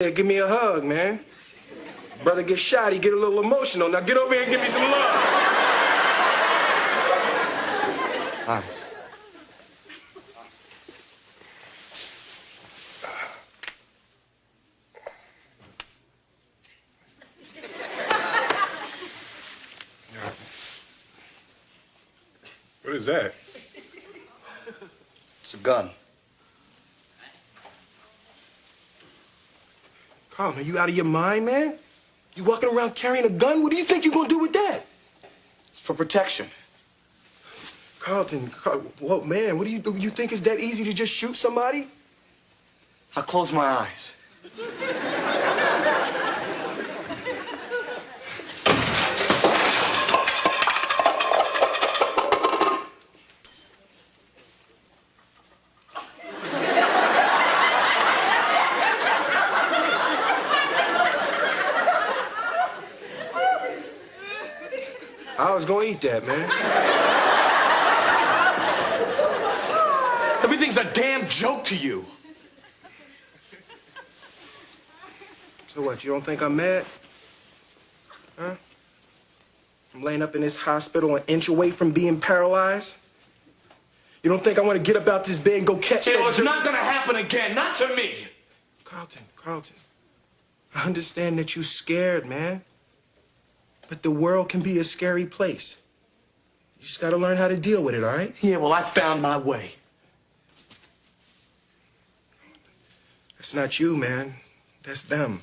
Yeah, give me a hug, man. Brother get shot, he get a little emotional. Now get over here and give me some love. Hi. What is that? It's a gun. Carlton, are you out of your mind, man? You walking around carrying a gun? What do you think you're gonna do with that? It's for protection. Carlton, well, man, what do? You think it's that easy to just shoot somebody? I close my eyes. I was gonna eat that, man. Everything's a damn joke to you. So what, you don't think I'm mad? Huh? I'm laying up in this hospital an inch away from being paralyzed? You don't think I want to get up out this bed and go catch that? It's not gonna happen again, not to me. Carlton, I understand that you're scared, man. But the world can be a scary place. You just gotta learn how to deal with it, all right? Yeah, well, I found my way. That's not you, man. That's them.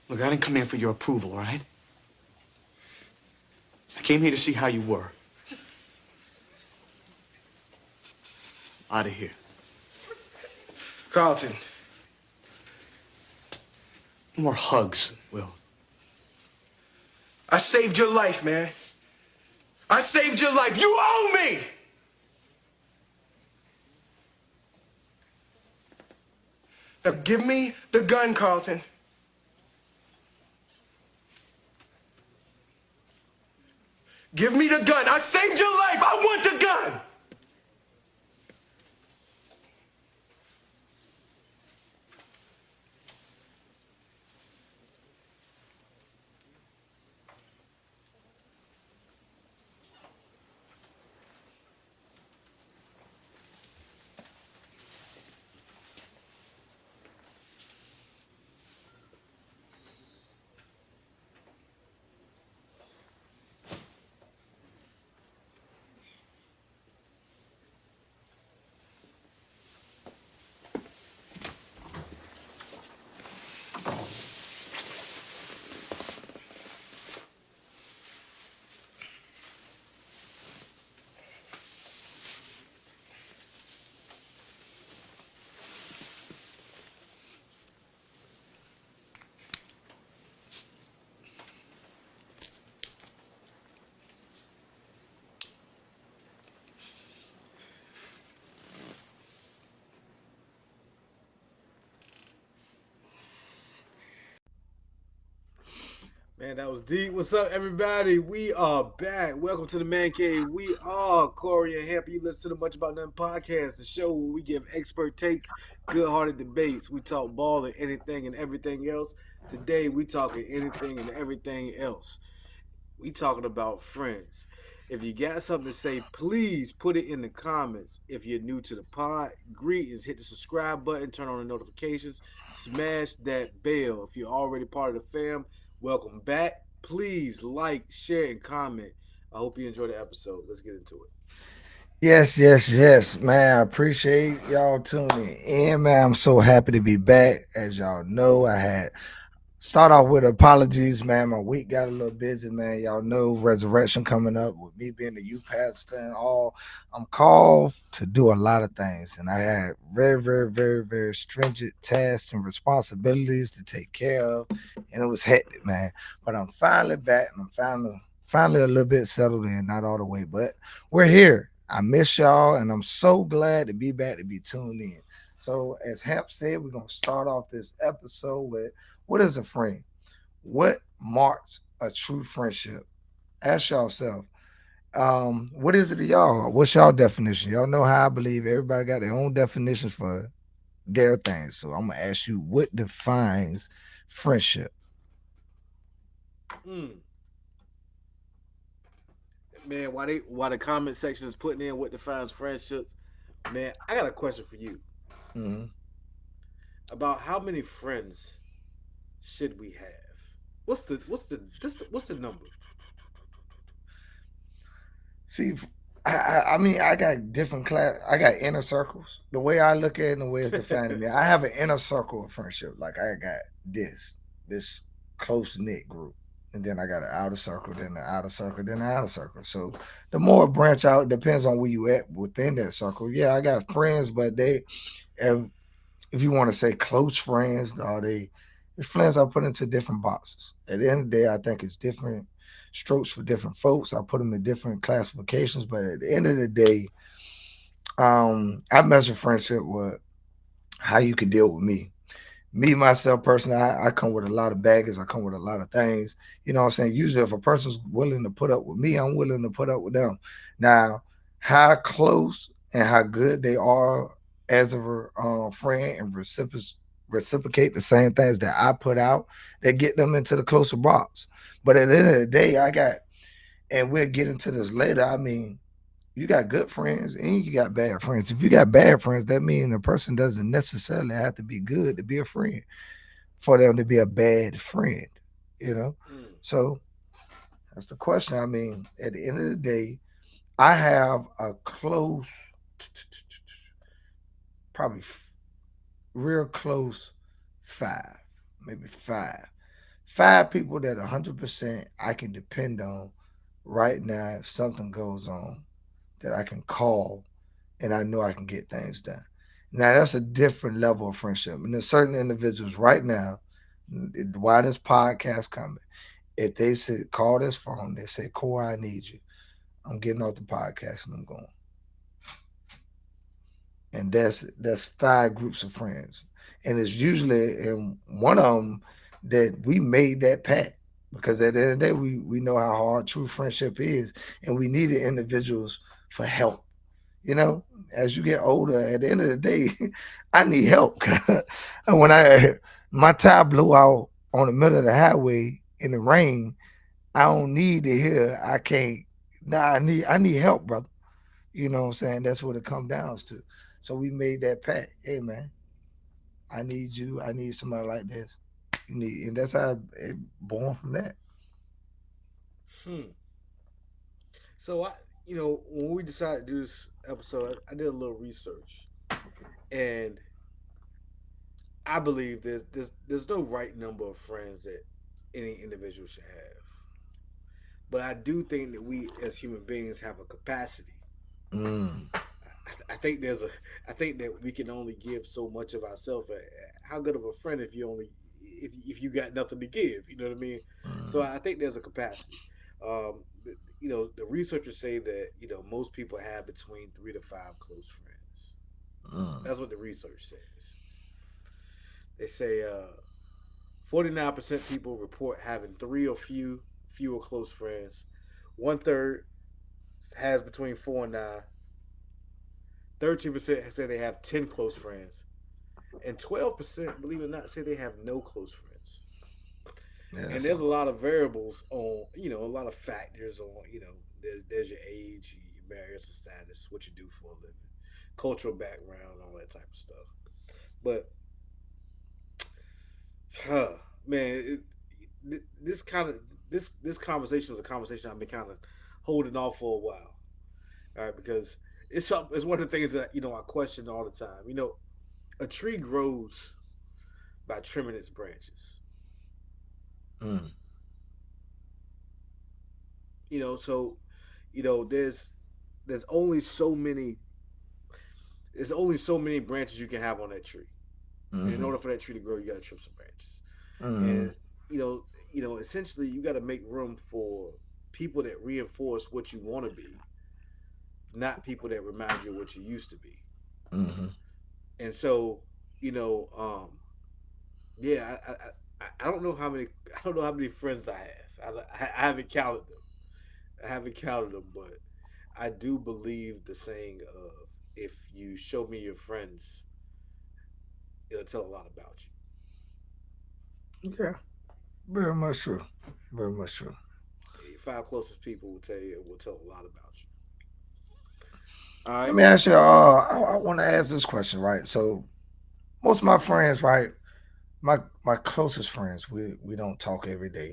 Look, I didn't come here for your approval, all right? I came here to see how you were. Out of here. Carlton. No more hugs, Will. I saved your life, man. I saved your life. You owe me! Now give me the gun, Carlton. Give me the gun. I saved your life. I want the gun. Man, that was deep. What's up, everybody? We are back. Welcome to the Man Cave. We are Corey and Happy. You listen to the Much About Nothing podcast, the show where we give expert takes, good-hearted debates. We talk ball and anything and everything else. Today, we talking anything and everything else. We talking about friends. If you got something to say, please put it in the comments. If you're new to the pod, greetings. Hit the subscribe button, turn on the notifications, smash that bell. If you're already part of the fam, welcome back. Please like, share, and comment. I hope you enjoy the episode. Let's get into it. Yes, man. I appreciate y'all tuning in, man. I'm so happy to be back. As y'all know, I had start off with apologies, man. My week got a little busy, man. Y'all know resurrection coming up with me being the youth pastor and all. I'm called to do a lot of things, and I had very stringent tasks and responsibilities to take care of, and it was hectic, man. But I'm finally back, and I'm finally a little bit settled in, not all the way, but we're here. I miss y'all, and I'm so glad to be back to be tuned in. So, as Hamp said, we're going to start off this episode with what is a friend? What marks a true friendship? Ask yourself, what is it to y'all? What's y'all definition? Y'all know how I believe everybody got their own definitions for their things. So I'm gonna ask you, what defines friendship? Mm. Man, why the comment section is putting in what defines friendships, man, I got a question for you Hmm. about how many friends should we have? What's the number? See, I mean, I got different class. I got inner circles. The way I look at it and the way it's defined to me, I have an inner circle of friendship. Like I got this close knit group, and then I got an outer circle, then the outer circle, then the outer circle. So the more branch out depends on where you at within that circle. Yeah, I got friends, but if, if you want to say close friends, are they? It's friends I put into different boxes. At the end of the day, I think it's different strokes for different folks. I put them in different classifications, but at the end of the day, I measure friendship with how you can deal with me. Me myself personally, I come with a lot of baggage. I come with a lot of things. You know what I'm saying? Usually, if a person's willing to put up with me, I'm willing to put up with them. Now, how close and how good they are as a friend and reciprocate the same things that I put out that get them into the closer box. But at the end of the day, I got, and we'll get into this later. I mean, you got good friends and you got bad friends. If you got bad friends, that means the person doesn't necessarily have to be good to be a friend for them to be a bad friend, you know? Mm. So that's the question. I mean, at the end of the day, I have a close, probably real close five, maybe five people that 100% I can depend on right now if something goes on that I can call and I know I can get things done. Now that's a different level of friendship. And there's certain individuals right now, why this podcast coming, if they say call this phone, they say, Core, I need you. I'm getting off the podcast and I'm going. And that's five groups of friends. And it's usually in one of them that we made that pact. Because at the end of the day, we know how hard true friendship is, and we needed individuals for help. You know, as you get older, at the end of the day, I need help. And when my tire blew out on the middle of the highway in the rain, I don't need to hear I can't. Nah, I need help, brother. You know what I'm saying? That's what it comes down to. So we made that pact. Hey man, I need you. I need somebody like this. You need, and that's how it born from that. Hmm. So when we decided to do this episode, I did a little research, and I believe there's no right number of friends that any individual should have. But I do think that we as human beings have a capacity. Mm. I think there's a I think that we can only give so much of ourselves. How good of a friend if you got nothing to give? You know what I mean? So Mm. I think there's a capacity. Um, the researchers say that most people have between 3 to 5 close friends. Mm. That's what the research says. They say 49% people report having three or fewer close friends. 1/3 has between 4 and 9. 13% say they have 10 close friends, and 12%, believe it or not, say they have no close friends. Yeah, And that's there's a lot of variables on, a lot of factors on, there's your age, your marital status, what you do for a living, cultural background, all that type of stuff. But, huh, man, this kind of this conversation is a conversation I've been kind of holding off for a while. All right, because it's one of the things that I question all the time. A tree grows by trimming its branches. mm. So there's only so many there's only so many branches you can have on that tree, and in Mm-hmm. order for that tree to grow, you got to trim some branches. Mm. And essentially, you got to make room for people that reinforce what you want to be, not people that remind you of what you used to be. Mm-hmm. And so, you know, yeah, I don't know how many friends I have. I haven't counted them. I haven't counted them, but I do believe the saying of if you show me your friends, it'll tell a lot about Yeah, very much true. Very much true. you. Your five closest people will tell you it will tell a lot about you. All Let right. me ask you. I want to ask this question, right? So most of my friends, right? My closest friends, we don't talk every day.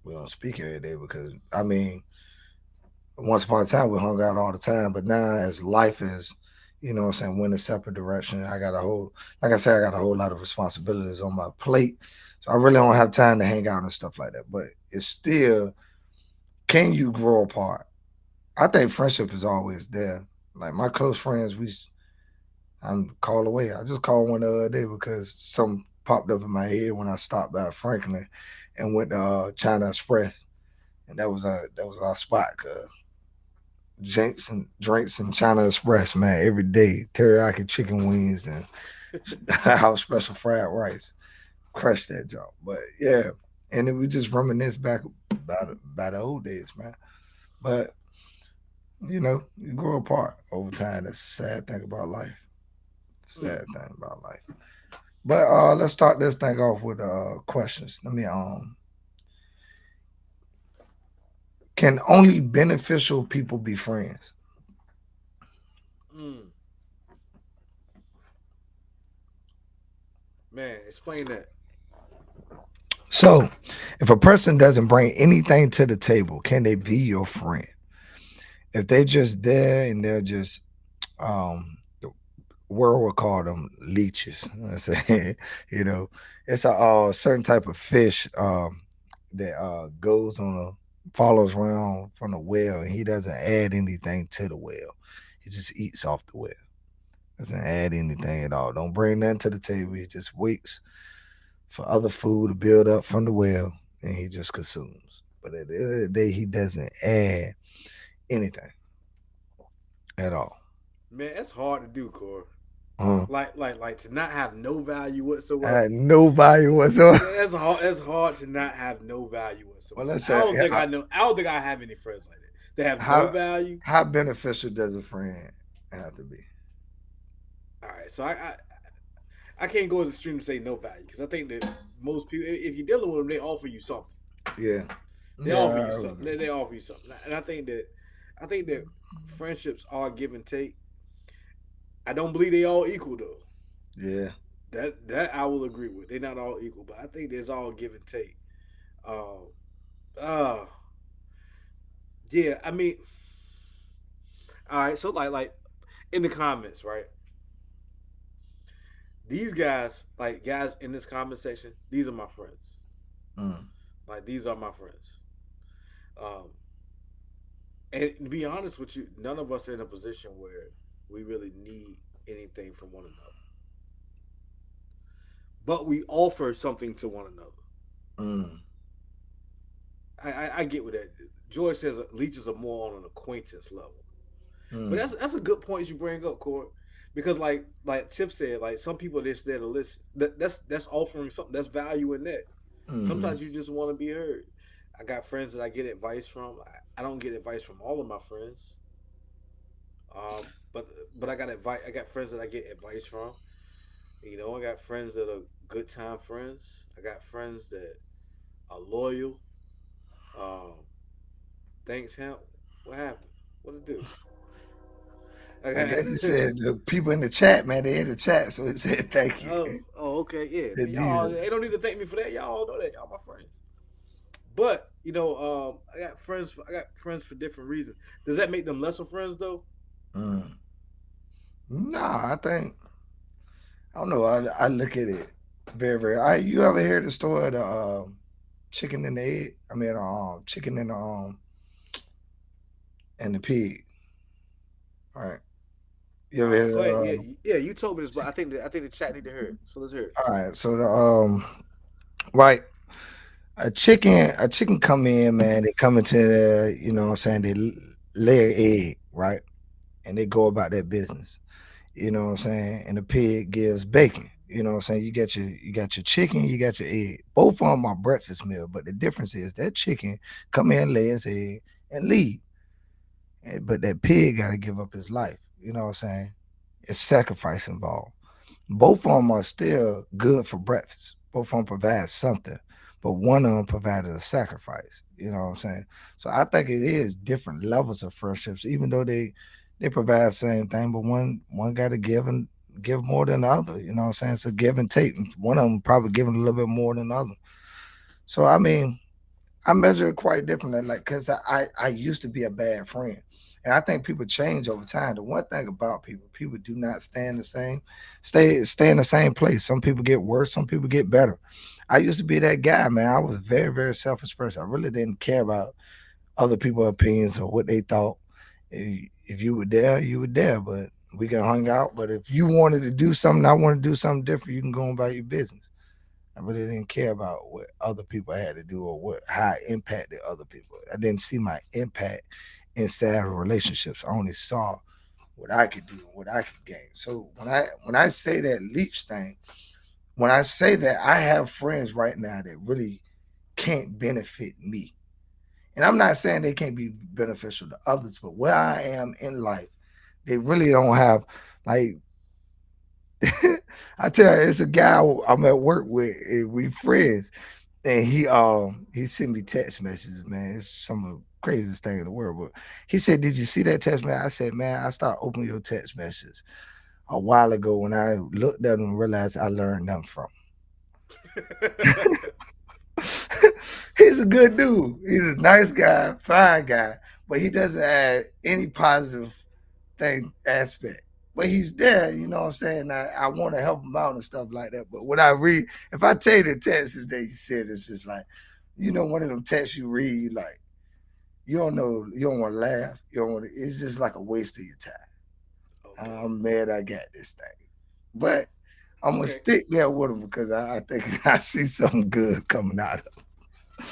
We don't speak every day because I mean, once upon a time we hung out all the time, but now as life is, what I'm saying, went a separate direction. I got a whole, like I said, I got a whole lot of responsibilities on my plate, so I really don't have time to hang out and stuff like that. But it's still, can you grow apart? I think friendship is always there. Like my close friends, I'm call away. I just called one the other day because something popped up in my head when I stopped by Franklin and went to China Express, and that was our spot. Drinks and China Express, man, every day. Teriyaki chicken wings and house special fried rice. Crush that job. But yeah, and then we just reminisce back about the old days, man. But you grow apart over time. That's a sad thing about life. Mm. Sad thing about life. But let's start this thing off with questions. Let me can only beneficial people be friends? Mm. Man, explain that. So, if a person doesn't bring anything to the table, can they be your friend? If they just there and they're just the world will call them leeches. I say, you know, it's a certain type of fish that goes on a follows around from the well, and he doesn't add anything to the well. He just eats off the well. Doesn't add anything at all. Don't bring nothing to the table. He just waits for other food to build up from the well, and he just consumes. But at the end of the day, he doesn't add anything at all. Man, that's hard to do, Core. Uh, Like to not have no value whatsoever. I no value whatsoever. That's hard. That's hard to not have no value Well, whatsoever. let's I say don't think I know. I don't think I have any friends like that. They have no how value. how beneficial does a friend have to be? All right, so I can't go as extreme to say no value because I think that most people, if you're dealing with them, they offer you something. Yeah, They yeah, offer I you would something. agree. They offer you something, and I think that friendships are give and take. I don't believe they all equal though. Yeah, That I will agree with. They're not all equal, but I think there's all give and take. Um, uh, yeah. I mean, all right. So like in the comments, right? These guys, like guys in this comment section, these are my friends. mm, Like these are my friends. Um, and to be honest with you, none of us are in a position where we really need anything from one another. But we offer something to one another. mm, I get what that. George says leeches are more on an acquaintance level, but mm, that's a good point you bring up, Court, because like Tiff said, like some people are just there to listen. That's offering something. That's value in that. mm, Sometimes you just want to be heard. I got friends that I get advice from. I don't get advice from all of my friends, but I got advice. I got friends that I get advice from. I got friends that are good time friends. I got friends that are loyal. Um, Thanks, him. What happened? What it do? And Okay. then you said the people in the chat, man, they in the chat, so it said thank you. Okay, yeah. The Man, y'all, diesel. they don't need to thank me for that. Y'all all know that. Y'all my friends. But I got friends for different reasons. Does that make them lesser friends though? Mm. Nah, I don't know. I look at it very, very. You ever hear the story of the chicken and the egg? I mean, chicken and the pig. All right. You ever Go ahead. hear? Yeah, yeah. You told me this, but I think the chat need to hear it. So let's hear it. All right. So the right, a chicken come in, man. They come into the, what I'm saying, they lay an egg, right, and they go about their business. You know what I'm saying? And the pig gives bacon. You know what I'm saying? You got your chicken, you got your egg. Both of them are breakfast meal, but the difference is that chicken come in, lay its egg, and leave. But that pig got to give up his life. You know what I'm saying? It's sacrifice involved. Both of them are still good for breakfast. Both of them provide something, but one of them provided a sacrifice. You know what I'm saying? So I think it is different levels of friendships, even though they provide the same thing, but one got to give and give more than the other. You know what I'm saying? So give and take. One of them probably giving a little bit more than the other. So I mean, I measure it quite differently, like because I used to be a bad friend, and I think people change over time. The one thing about people, people do not stand the same, stay in the same place. Some people get worse, some people get better. I used to be that guy, man. I was a very selfish person. I really didn't care about other people's opinions or what they thought. If you were there, you were there, but we can hang out. But if you wanted to do something, I want to do something different, you can go about your business. I really didn't care about what other people had to do or what how I impacted other people. I didn't see my impact inside of relationships. I only saw what I could do, what I could gain. So when I say that leech thing, when I say that I have friends right now that really can't benefit me. And I'm not saying they can't be beneficial to others, but where I am in life, they really don't have like I tell you, it's a guy I'm at work with, and we friends, and he sent me text messages, man. It's some of the craziest thing in the world. But he said, "Did you see that text message?" I said, "Man, I started opening your text messages a while ago when I looked at them and realized I learned nothing from 'em." He's a good dude. He's a nice guy, fine guy, but he doesn't add any positive thing aspect. But he's there, you know what I'm saying? I want to help him out and stuff like that. But when I read, if I tell you the text that he said, it's just like, one of them texts you read, like, you don't know, you don't want to laugh. You don't want to, it's just like a waste of your time. Okay. I'm mad I got this thing. But I'm going to Okay. stick there with him because I think I see something good coming out of him.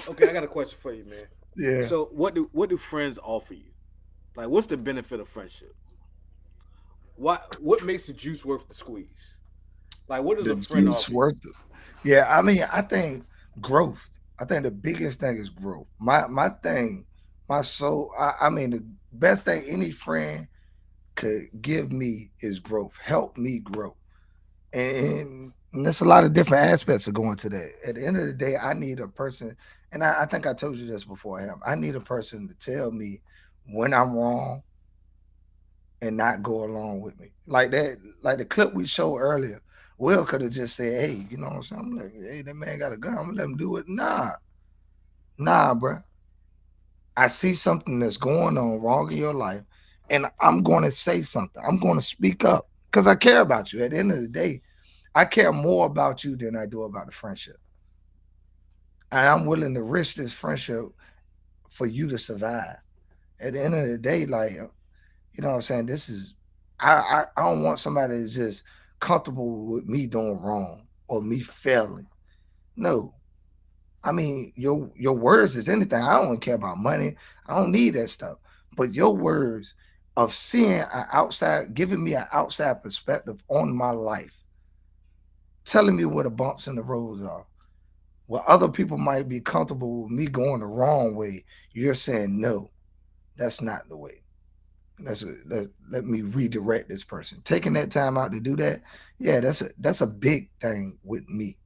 Okay, I got a question for you, man. Yeah. So what do friends offer you? Like, what's the benefit of friendship? What makes the juice worth the squeeze? Like, what does The a friend juice offer you? worth it. Yeah, I mean, I think growth. I think the biggest thing is growth. My thing, my soul. I mean, the best thing any friend could give me is growth. Help me grow, and there's a lot of different aspects of going to that. At the end of the day, I need a person, and I think I told you this before. I need a person to tell me when I'm wrong and not go along with me. Like that, like the clip we showed earlier. Will could have just said, "Hey, you know what I'm saying?" I'm like, "Hey, that man got a gun. I'm gonna let him do it." Nah, bro. I see something that's going on wrong in your life, and I'm going to say something. I'm going to speak up because I care about you. At the end of the day, I care more about you than I do about the friendship, and I'm willing to risk this friendship for you to survive. At the end of the day, like you know what I'm saying? This is I don't want somebody that's just comfortable with me doing wrong or me failing. No. I mean, your words is anything. I don't care about money. I don't need that stuff. But your words of seeing an outside, giving me an outside perspective on my life, telling me where the bumps in the roads are, where other people might be comfortable with me going the wrong way. You're saying no, that's not the way. Let me redirect this person. Taking that time out to do that, yeah, that's a big thing with me.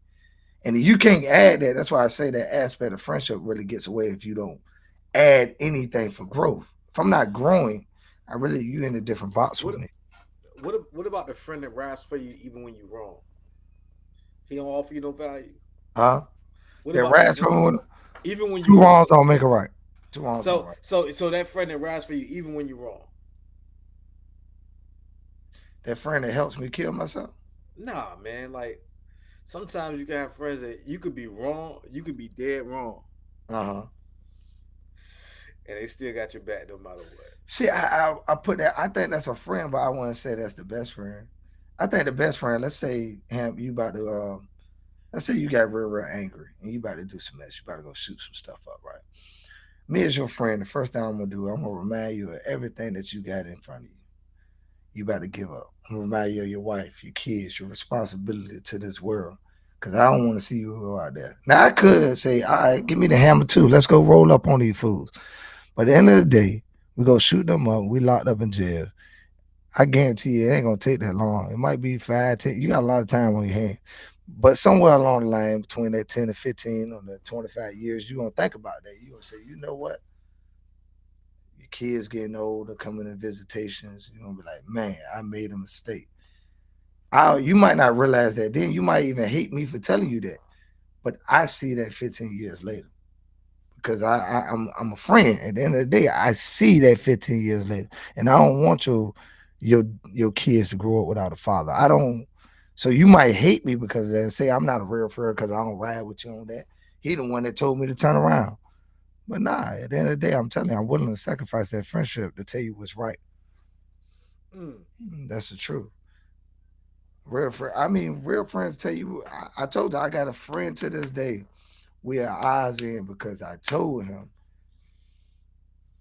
And you can't add that. That's why I say that aspect of friendship really gets away if you don't add anything for growth. If I'm not growing, you in a different box with What me. what about the friend that rides for you even when you're wrong? He don't offer you no value. Huh? What That about the rats friend on even when two you're wrongs wrong? don't make a right. Two wrongs don't So right. so that friend that rides for you even when you're wrong. That friend that helps me kill myself. Nah, man. Like sometimes you can have friends that you could be wrong, you could be dead wrong, Uh-huh. and they still got your back no matter what. See, I put that. I think that's a friend, but I want to say that's the best friend. I think the best friend. Let's say him. You about to. Let's say you got real angry and you about to do some mess. You about to go shoot some stuff up, right? Me as your friend, the first thing I'm gonna do, I'm gonna remind you of everything that you got in front of you. You about to give up. I'm gonna remind you of your wife, your kids, your responsibility to this world. Cause I don't want to see you go out there. Now I could say, all right, give me the hammer too. Let's go roll up on these fools. But at the end of the day, we go shoot them up. We locked up in jail. I guarantee you, it ain't gonna take that long. It might be 5, 10. You got a lot of time on your hand. But somewhere along the line, between that 10 to 15 or the 25 years, you're gonna think about that. You're gonna say, you know what? Your kids getting older, coming in visitations. You're gonna be like, man, I made a mistake. You might not realize that then. You might even hate me for telling you that. But I see that 15 years later because I'm a friend. At the end of the day, I see that 15 years later, and I don't want your kids to grow up without a father. I don't. So you might hate me because of that and say I'm not a real friend because I don't ride with you on that. He the one that told me to turn around. But nah, at the end of the day, I'm telling you, I'm willing to sacrifice that friendship to tell you what's right. Mm. That's the truth. Real friend. I mean, real friends tell you. I told you I got a friend to this day. We are eyes in because I told him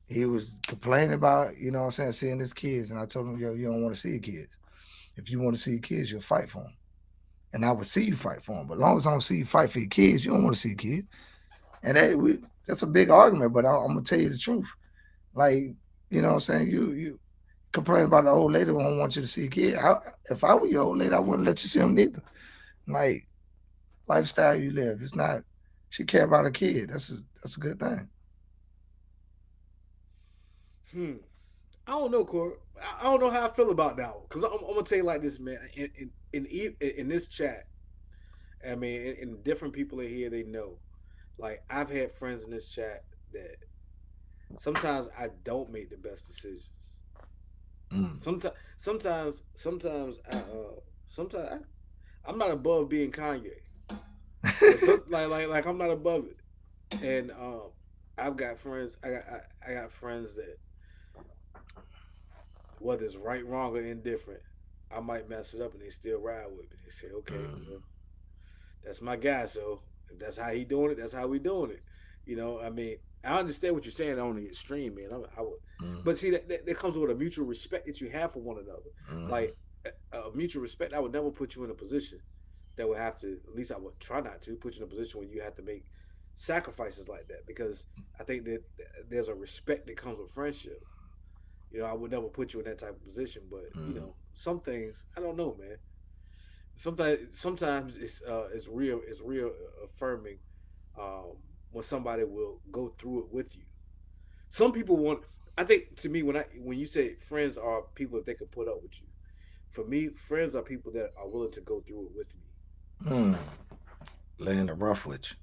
he was complaining about, you know what I'm saying, seeing his kids. And I told him, yo, you don't want to see your kids. If you want to see your kids, you'll fight for them. And I would see you fight for them. But as long as I don't see you fight for your kids, you don't want to see your kids. And that's a big argument, but I'm going to tell you the truth. Like, you know what I'm saying? You complain about the old lady who don't want you to see your kid. If I were your old lady, I wouldn't let you see them neither. Like, lifestyle you live. It's not, she care about her kid. That's a good thing. I don't know, Corey. I don't know how I feel about that one because I'm gonna tell you like this, man. In this chat, I mean, in different people in here, they know. Like I've had friends in this chat that sometimes I don't make the best decisions. Mm. Sometimes I'm not above being Kanye. Like I'm not above it. And I've got friends. I got friends that whether it's right, wrong, or indifferent, I might mess it up and they still ride with me. They say, okay, well, that's my guy. So if that's how he doing it, that's how we doing it. I mean, I understand what you're saying on the extreme, man. I would, but see that comes with a mutual respect that you have for one another. Like a mutual respect, I would never put you in a position that would have to. At least I would try not to put you in a position where you have to make sacrifices like that because I think that there's a respect that comes with friendship. I would never put you in that type of position, but some things I don't know, man. Sometimes it's real affirming when somebody will go through it with you. Some people want. I think to me when you say friends are people that they can put up with you. For me, friends are people that are willing to go through it with me. Mm. Laying the rough with you.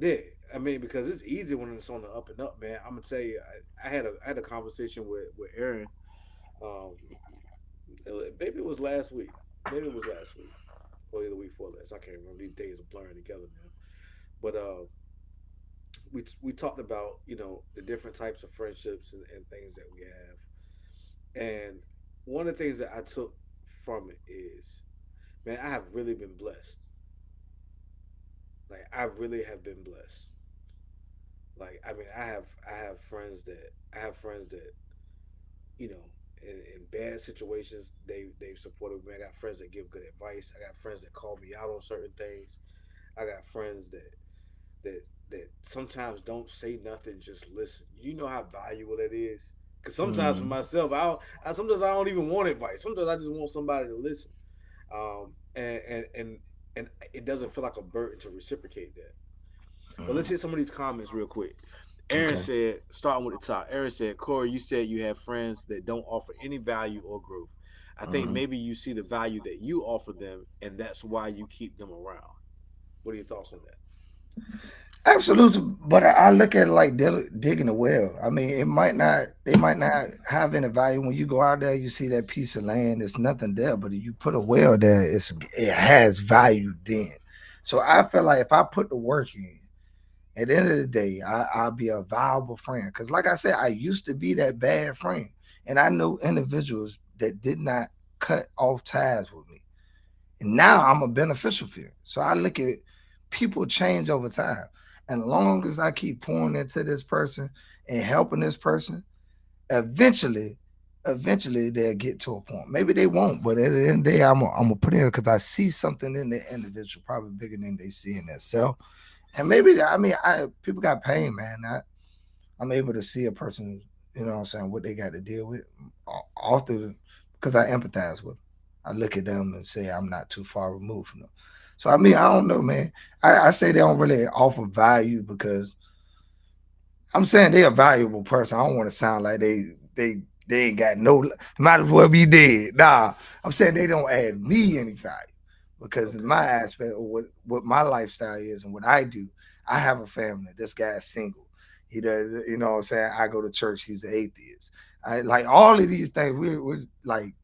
Yeah, I mean because it's easy when it's on the up and up, man. I'm gonna tell you, I had a conversation with Aaron. Um, maybe it was last week. Maybe it was last week or the week before last. I can't remember. These days are blurring together now. But we talked about the different types of friendships and things that we have. And one of the things that I took from it is, man, I have really been blessed. Like I really have been blessed. Like I mean, I have friends that you know in bad situations they've supported me. I got friends that give good advice. I got friends that call me out on certain things. I got friends that sometimes don't say nothing, just listen. You know how valuable that is. Because sometimes for Mm. myself, sometimes I don't even want advice. Sometimes I just want somebody to listen. And it doesn't feel like a burden to reciprocate that. But let's hit some of these comments real quick. Aaron Okay. said, starting with the top, Aaron said, Corey, you said you have friends that don't offer any value or growth. I think Mm. maybe you see the value that you offer them, and that's why you keep them around. What are your thoughts on that? Absolutely, but I look at it like digging a well. I mean, they might not have any value when you go out there. You see that piece of land, there's nothing there, but if you put a well there, it has value then. So I feel like if I put the work in, at the end of the day, I'll be a valuable friend. Because, like I said, I used to be that bad friend, and I know individuals that did not cut off ties with me. And now I'm a beneficial figure. So I look at people change over time. And as long as I keep pouring into this person and helping this person, eventually, eventually they'll get to a point. Maybe they won't, but at the end of the day, I'm gonna put in because I see something in the individual, probably bigger than they see in themselves. And maybe I mean, I people got pain, man. I'm able to see a person, you know what I'm saying, what they got to deal with all through because I empathize with them. I look at them and say I'm not too far removed from them. So I mean, I don't know, man. I say they don't really offer value because I'm saying they a valuable person. I don't want to sound like they ain't got no might as well be dead. Nah, I'm saying they don't add me any value because in Okay. my aspect of what my lifestyle is and what I do, I have a family. This guy's single. He does, you know what I'm saying? I go to church, he's an atheist. I like all of these things, we're like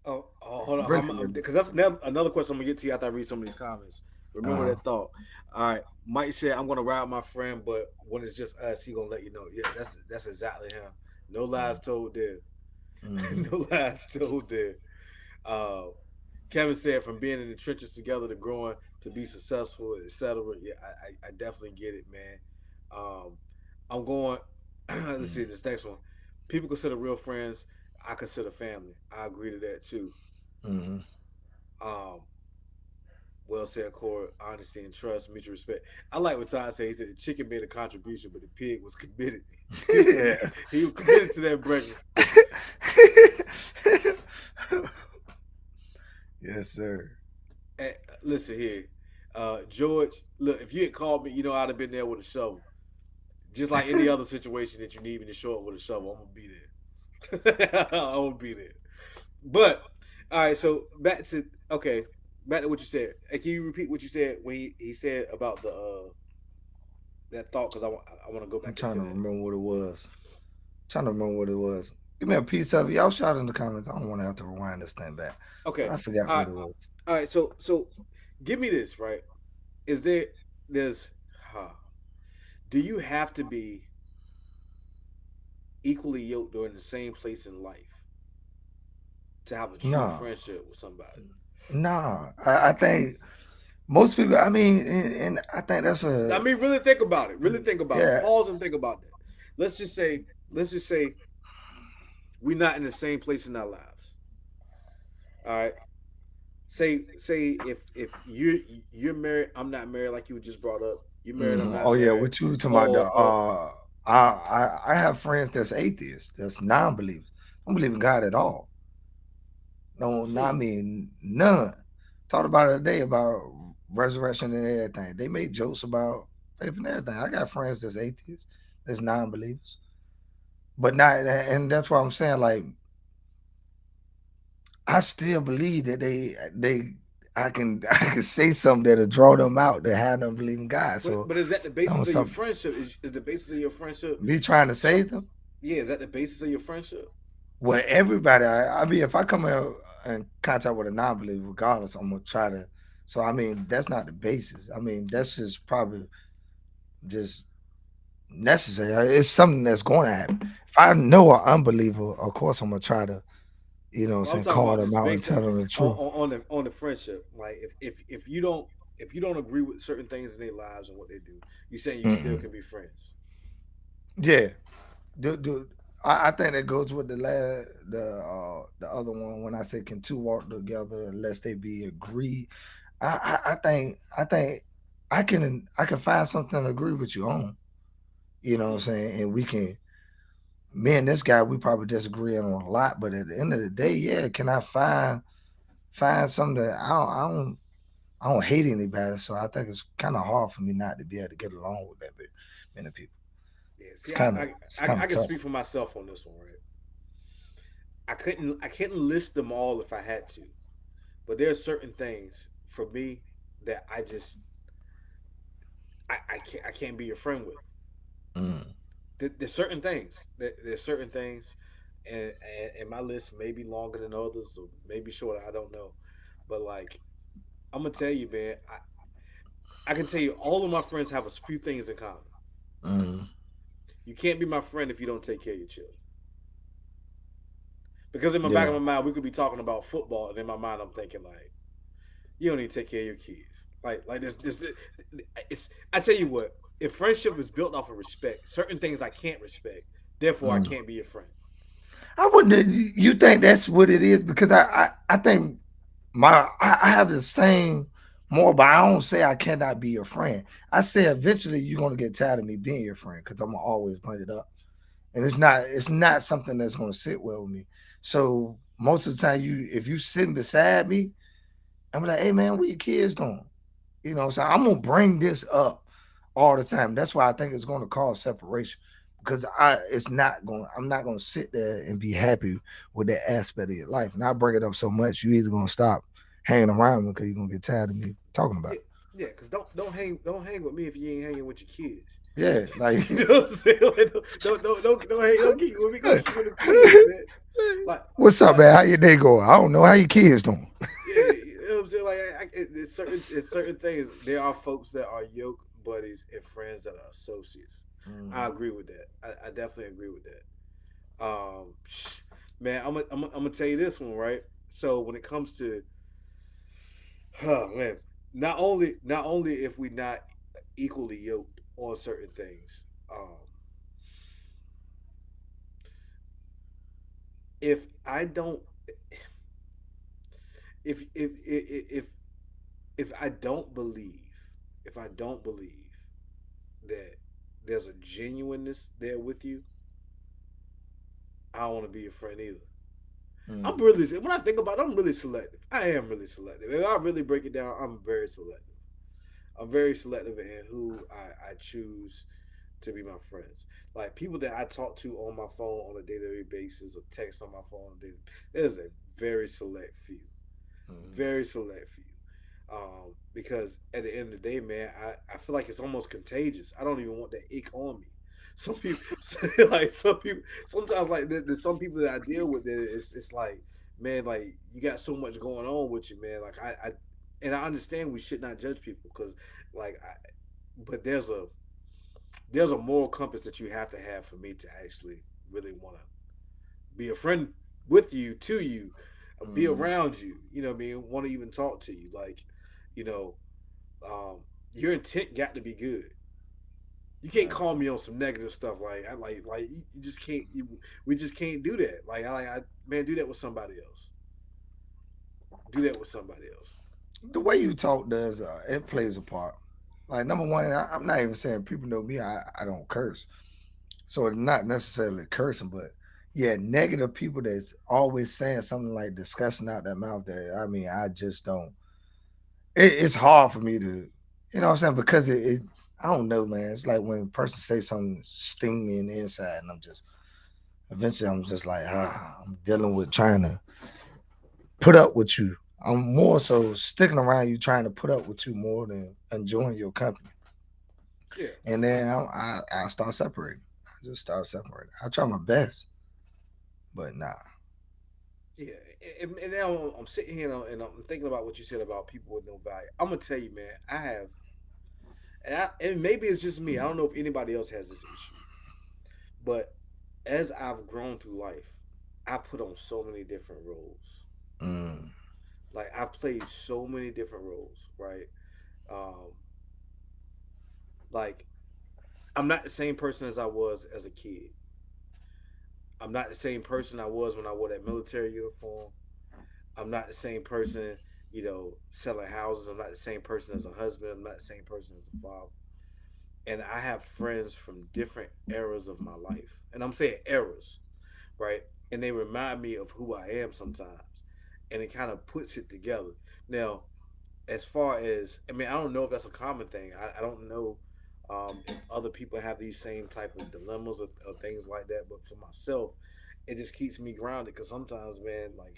Hold on. really, Because that's another question I'm gonna get to you after I read some of these comments. Remember uh, that thought. All right. Mike said, "I'm gonna ride my friend, but when it's just us, he gonna let you know." Yeah, that's exactly him. No lies told there. mhm. No lies told there. Uh, Kevin said, "From being in the trenches together to growing to be successful, etc." Yeah, I definitely get it, man. Um, I'm going. Let's see this next one. People consider real friends. I consider family. I agree to that too. Mhm. Um, well said, Corey. Honesty and trust, mutual respect. I like what Todd said. He said the chicken made a contribution, but the pig was committed. Yeah. He was committed to that breakfast. Yes, sir. And, listen here, George. Look, if you had called me, I'd have been there with a shovel. Just like any other situation that you need me to show up with a shovel, I'm gonna be there. I'm gonna be there. But all right, so back to what you said. Can you repeat what you said when he said about the that thought? Because I want to go I'm back trying into to that. remember what it was. Trying to remember what it was. Give me a piece of it. Y'all shout in the comments. I don't want to have to rewind this thing back. But Okay, I forgot all what right, it was. all right. So give me this right. Is there's huh, do you have to be equally yoked or in the same place in life to have a true Nah, friendship with somebody? nah. I think most people, I mean, and I think that's I a, mean, really think about it. Really think about it. yeah. Pause and think about that. Let's just say, let's just say we're not in the same place in our lives. All right. Say if you're married, I'm not married, like you just brought up. You're married, I'm Oh, not yeah. married. What you talking about? Or I have friends that's atheists, that's non believers. Don't believe in God at all. No, not hmm. mean none. Talked about it today about resurrection and everything. They make jokes about faith and everything. I got friends that's atheists, that's non-believers, but not, and that's why I'm saying like I still believe that I can say something that'll draw them out that have them believe in God. So But is that the I'm basis of your stop friendship? Is the basis of your friendship? me trying to So, save them. yeah, is that the basis of your friendship? Well, everybody, I mean, if I come in contact with a non-believer, regardless, I'm gonna try to. So I mean, that's not the basis. I mean, that's just probably just necessary. It's something that's going to happen. If I know an unbeliever, of course I'm gonna try to, what I'm Well, I'm saying, talking call about them just out and basic tell them the truth. on the friendship. Like if you don't agree with certain things in their lives and what they do, you saying you still Mm-mm. can be friends. Yeah, do I think that goes with the other one when I say can two walk together unless they be agreed. I think I can find something to agree with you on. You know what I'm Hmm. saying, and we can. Me and this guy, we probably disagree on a lot, but at the end of the day, yeah, can I find something that I don't hate anybody, so I think it's kind of hard for me not to be able to get along with that many people. Yeah. It's See, kind of it's kind I of can tough. speak for myself on this one, right? I couldn't list them all if I had to, but there are certain things for me that I can't be your friend with. Mm, There's certain things. There's certain things, and my list may be longer than others or maybe shorter. I don't know, but like I'm gonna tell you, man. I can tell you all of my friends have a few things in common. mm, You can't be my friend if you don't take care of your children. Because in my back of yeah, my mind, we could be talking about football, and in my mind, I'm thinking like, you don't need to take care of your kids. Like this. It's. I tell you what. If friendship is built off of respect, certain things I can't respect. Therefore, I mm. can't be your friend. I wouldn't. You think that's what it is? Because I think I have the same more, but I don't say I cannot be your friend. I say eventually you're gonna get tired of me being your friend because I'm gonna always bring it up. And it's not something that's gonna sit well with me. So most of the time if you sitting beside me, I'm like, hey man, where your kids going? So I'm gonna bring this up all the time. That's why I think it's gonna cause separation. Because I'm not gonna sit there and be happy with that aspect of your life. And I bring it up so much, you either gonna stop hanging around me because you're gonna get tired of me talking about Yeah, it. yeah. Because don't hang with me if you ain't hanging with your kids. Yeah, like You know what I'm saying? Like, don't keep with me. Go keep with the kids, man. Like, what's up, like, man? How your day going? I don't know. How your kids doing? yeah, you know what I'm saying? Like, it's certain things. There are folks that are yoke buddies and friends that are associates. I Mhm. agree with that. I definitely agree with that. Um, man, I'm gonna tell you this one, right? So when it comes to, oh man, not only if we not equally yoked on certain things, if I don't, if if I don't believe, if I don't believe that there's a genuineness there with you, I don't want to be your friend either. I'm Mhm. really when I think about it, I'm really selective. I am really selective. If I really break it down, I'm very selective. I'm very selective in who I choose to be my friends. Like people that I talk to on my phone on a day-to-day basis or text on my phone, there's a very select few. Mhm. Very select few. Because at the end of the day, man, I feel like it's almost contagious. I don't even want that ick on me. Some people, like some people, sometimes like there's some people that I deal with that it's like, man, like you got so much going on with you, man. Like and I understand we should not judge people because, like, but there's a moral compass that you have to have for me to actually really want to be a friend with you, to you, be Mhm. around you. You know what I mean? Want to even talk to you. Like, you know, um, your intent got to be good. You can't Right. call me on some negative stuff. Like you just can't. We just can't do that. Man, do that with somebody else. Do that with somebody else. The way you talk does it plays a part. Like number one, I'm not even saying people know me. I don't curse, so it's not necessarily cursing, but yeah, negative people that's always saying something like discussing out their mouth. That I mean, I just don't. It's hard for me to, what I'm saying, because I don't know, man. It's like when a person say something sting me in the inside, and eventually I'm just like, I'm dealing with trying to put up with you. I'm more so sticking around you, trying to put up with you more than enjoying your company. Yeah, And then I start separating. I just start separating. I try my best, but nah. yeah. And now I'm sitting here and I'm thinking about what you said about people with no value. I'm gonna tell you, man. I have, and maybe it's just me. I don't know if anybody else has this issue, but as I've grown through life, I put on so many different roles. Mm, Like I've played so many different roles, right? Um, like I'm not the same person as I was as a kid. I'm not the same person I was when I wore that military uniform. I'm not the same person, selling houses. I'm not the same person as a husband. I'm not the same person as a father. And I have friends from different eras of my life. And I'm saying eras, right? And they remind me of who I am sometimes. And it kind of puts it together. Now, as far as, I mean, I don't know if that's a common thing. I don't know if other people have these same type of dilemmas or things like that. But for myself, it just keeps me grounded because sometimes, man, like,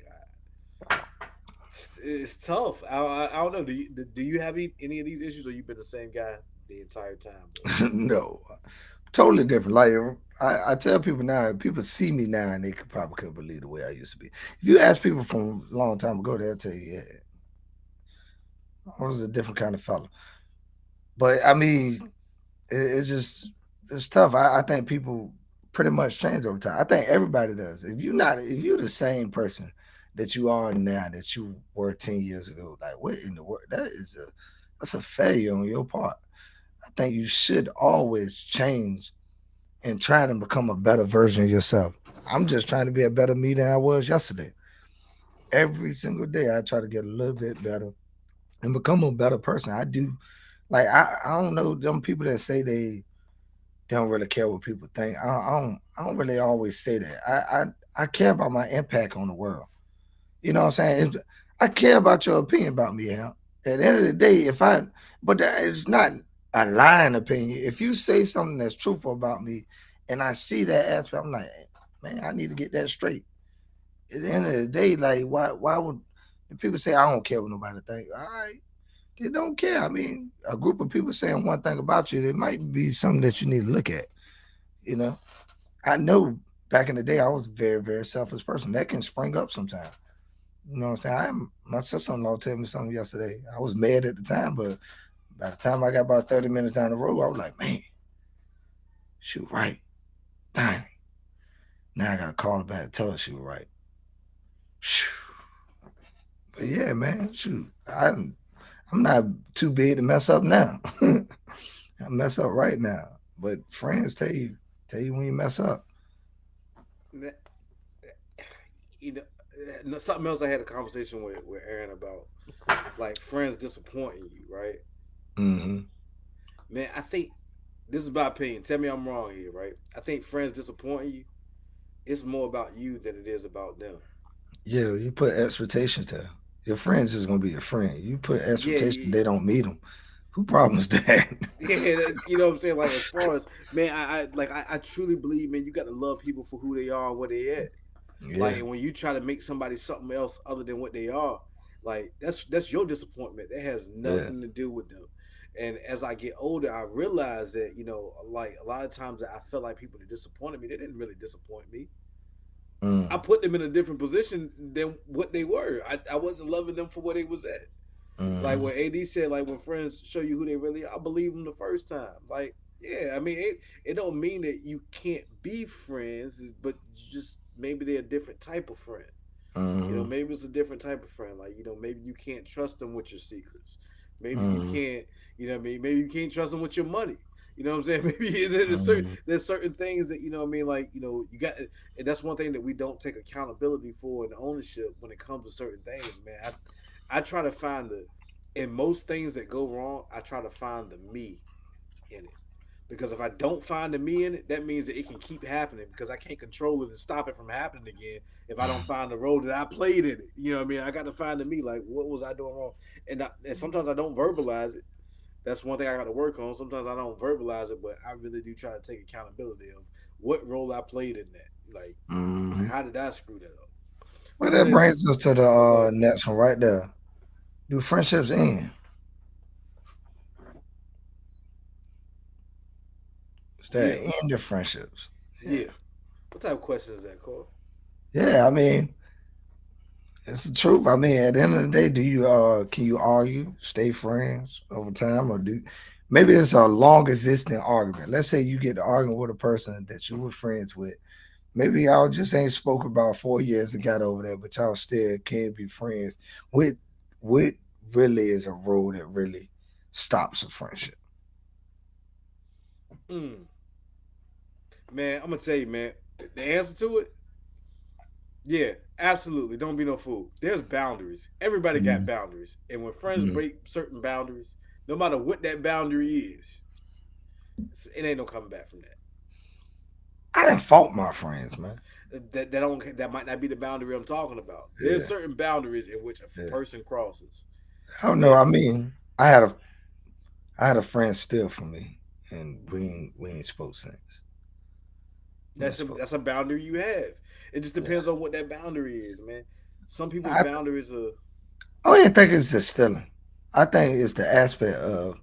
it's tough. I don't know. Do you have any of these issues, or you've been the same guy the entire time, bro? no, totally different. Like I tell people now, people see me now, and they probably couldn't believe the way I used to be. If you ask people from a long time ago, they'll tell you, yeah, I was a different kind of fella. But I mean, it's just it's tough. I think people pretty much change over time. I think everybody does. If you're the same person that you are now that you were 10 years ago, like what in the world? That's a failure on your part. I think you should always change and try to become a better version of yourself. I'm just trying to be a better me than I was yesterday. Every single day, I try to get a little bit better, and become a better person. I do. Like I don't know them people that say they don't really care what people think. I don't really always say that. I care about my impact on the world. You know what I'm saying? I care about your opinion about me, Al. At the end of the day, but that is not a lying opinion. If you say something that's truthful about me, and I see that aspect, I'm like, man, I need to get that straight. At the end of the day, like, why would if people say I don't care what nobody think? All right, they don't care. I mean, a group of people saying one thing about you, it might be something that you need to look at. You know, I know back in the day, I was a very, very selfish person. That can spring up sometimes. You know what I'm saying? My sister-in-law told me something yesterday. I was mad at the time, but by the time I got about 30 minutes down the road, I was like, man, she was right. Dang. Now I gotta call her back and tell her she was right. But yeah, man, shoot. I'm not too big to mess up now. I mess up right now. But friends tell you when you mess up. You know, something else I had a conversation with Aaron about, like friends disappointing you, right? Mm-hmm. Man, I think this is my opinion. Tell me I'm wrong here, right? I think friends disappointing you, it's more about you than it is about them. Yeah, you put expectations there. Your friends is gonna be your friend. You put Yeah, expectation, yeah, they don't meet them. Who problem is that? yeah. You know what I'm saying? Like as far as man, I truly believe, man, you got to love people for who they are and where they at. Like, Yeah. and when you try to make somebody something else other than what they are, like that's your disappointment. That has Yeah. nothing to do with them. And as I get older, I realize that like a lot of times that I felt like people that disappointed me, they didn't really disappoint me. I Mm, put them in a different position than what they were. I wasn't loving them for what they was at. Like mm, when AD said, like when friends show you who they really are, I believe them the first time. Like, yeah, I mean, it don't mean that you can't be friends, but just maybe they're a different type of friend. mm, Maybe it's a different type of friend. Like, maybe you can't trust them with your secrets. Maybe you mm, can't, what I mean? Maybe you can't trust them with your money. You know what I'm saying? Maybe mm, there's certain things that what I mean. Like you got, and that's one thing that we don't take accountability for and ownership when it comes to certain things, man. I try to find in most things that go wrong, I try to find the me in it. Because if I don't find the me in it, that means that it can keep happening because I can't control it and stop it from happening again if I don't find the role that I played in it. You know what I mean? I got to find the me, like what was I doing wrong? And sometimes I don't verbalize it. That's one thing I got to work on. Sometimes I don't verbalize it, but I really do try to take accountability of what role I played in that. Like mm. how did I screw that up? Well, So let that me ask you. brings us to the Oh, go ahead. next one right there. Do friendships end? Is Yeah, that end of friendships? Yeah. yeah. What type of question is that, Cole? Yeah, I mean, it's the truth. I mean, at the end of the day, do you can you argue, stay friends over time, or do maybe it's a long existing argument? Let's say you get to arguing with a person that you were friends with. Maybe y'all just ain't spoke about 4 years and got over there, but y'all still can be friends. What what really is a rule that really stops a friendship? Mm. Man, I'm gonna tell you, man. The answer to it, yeah, absolutely. Don't be no fool. There's boundaries. Everybody got Mm, boundaries, and when friends mm. break certain boundaries, no matter what that boundary is, it ain't no coming back from that. I didn't fault my friends, man. That might not be the boundary I'm talking about. There's Yeah, certain boundaries in which a yeah. person crosses, I don't know. and I mean, I had a friend steal from me, and we ain't spoke since. We ain't spoke. that's a boundary you have. It just Yeah. depends on what that boundary is, man. Some people's I boundaries are. I don't even think it's the stealing. I think it's the aspect of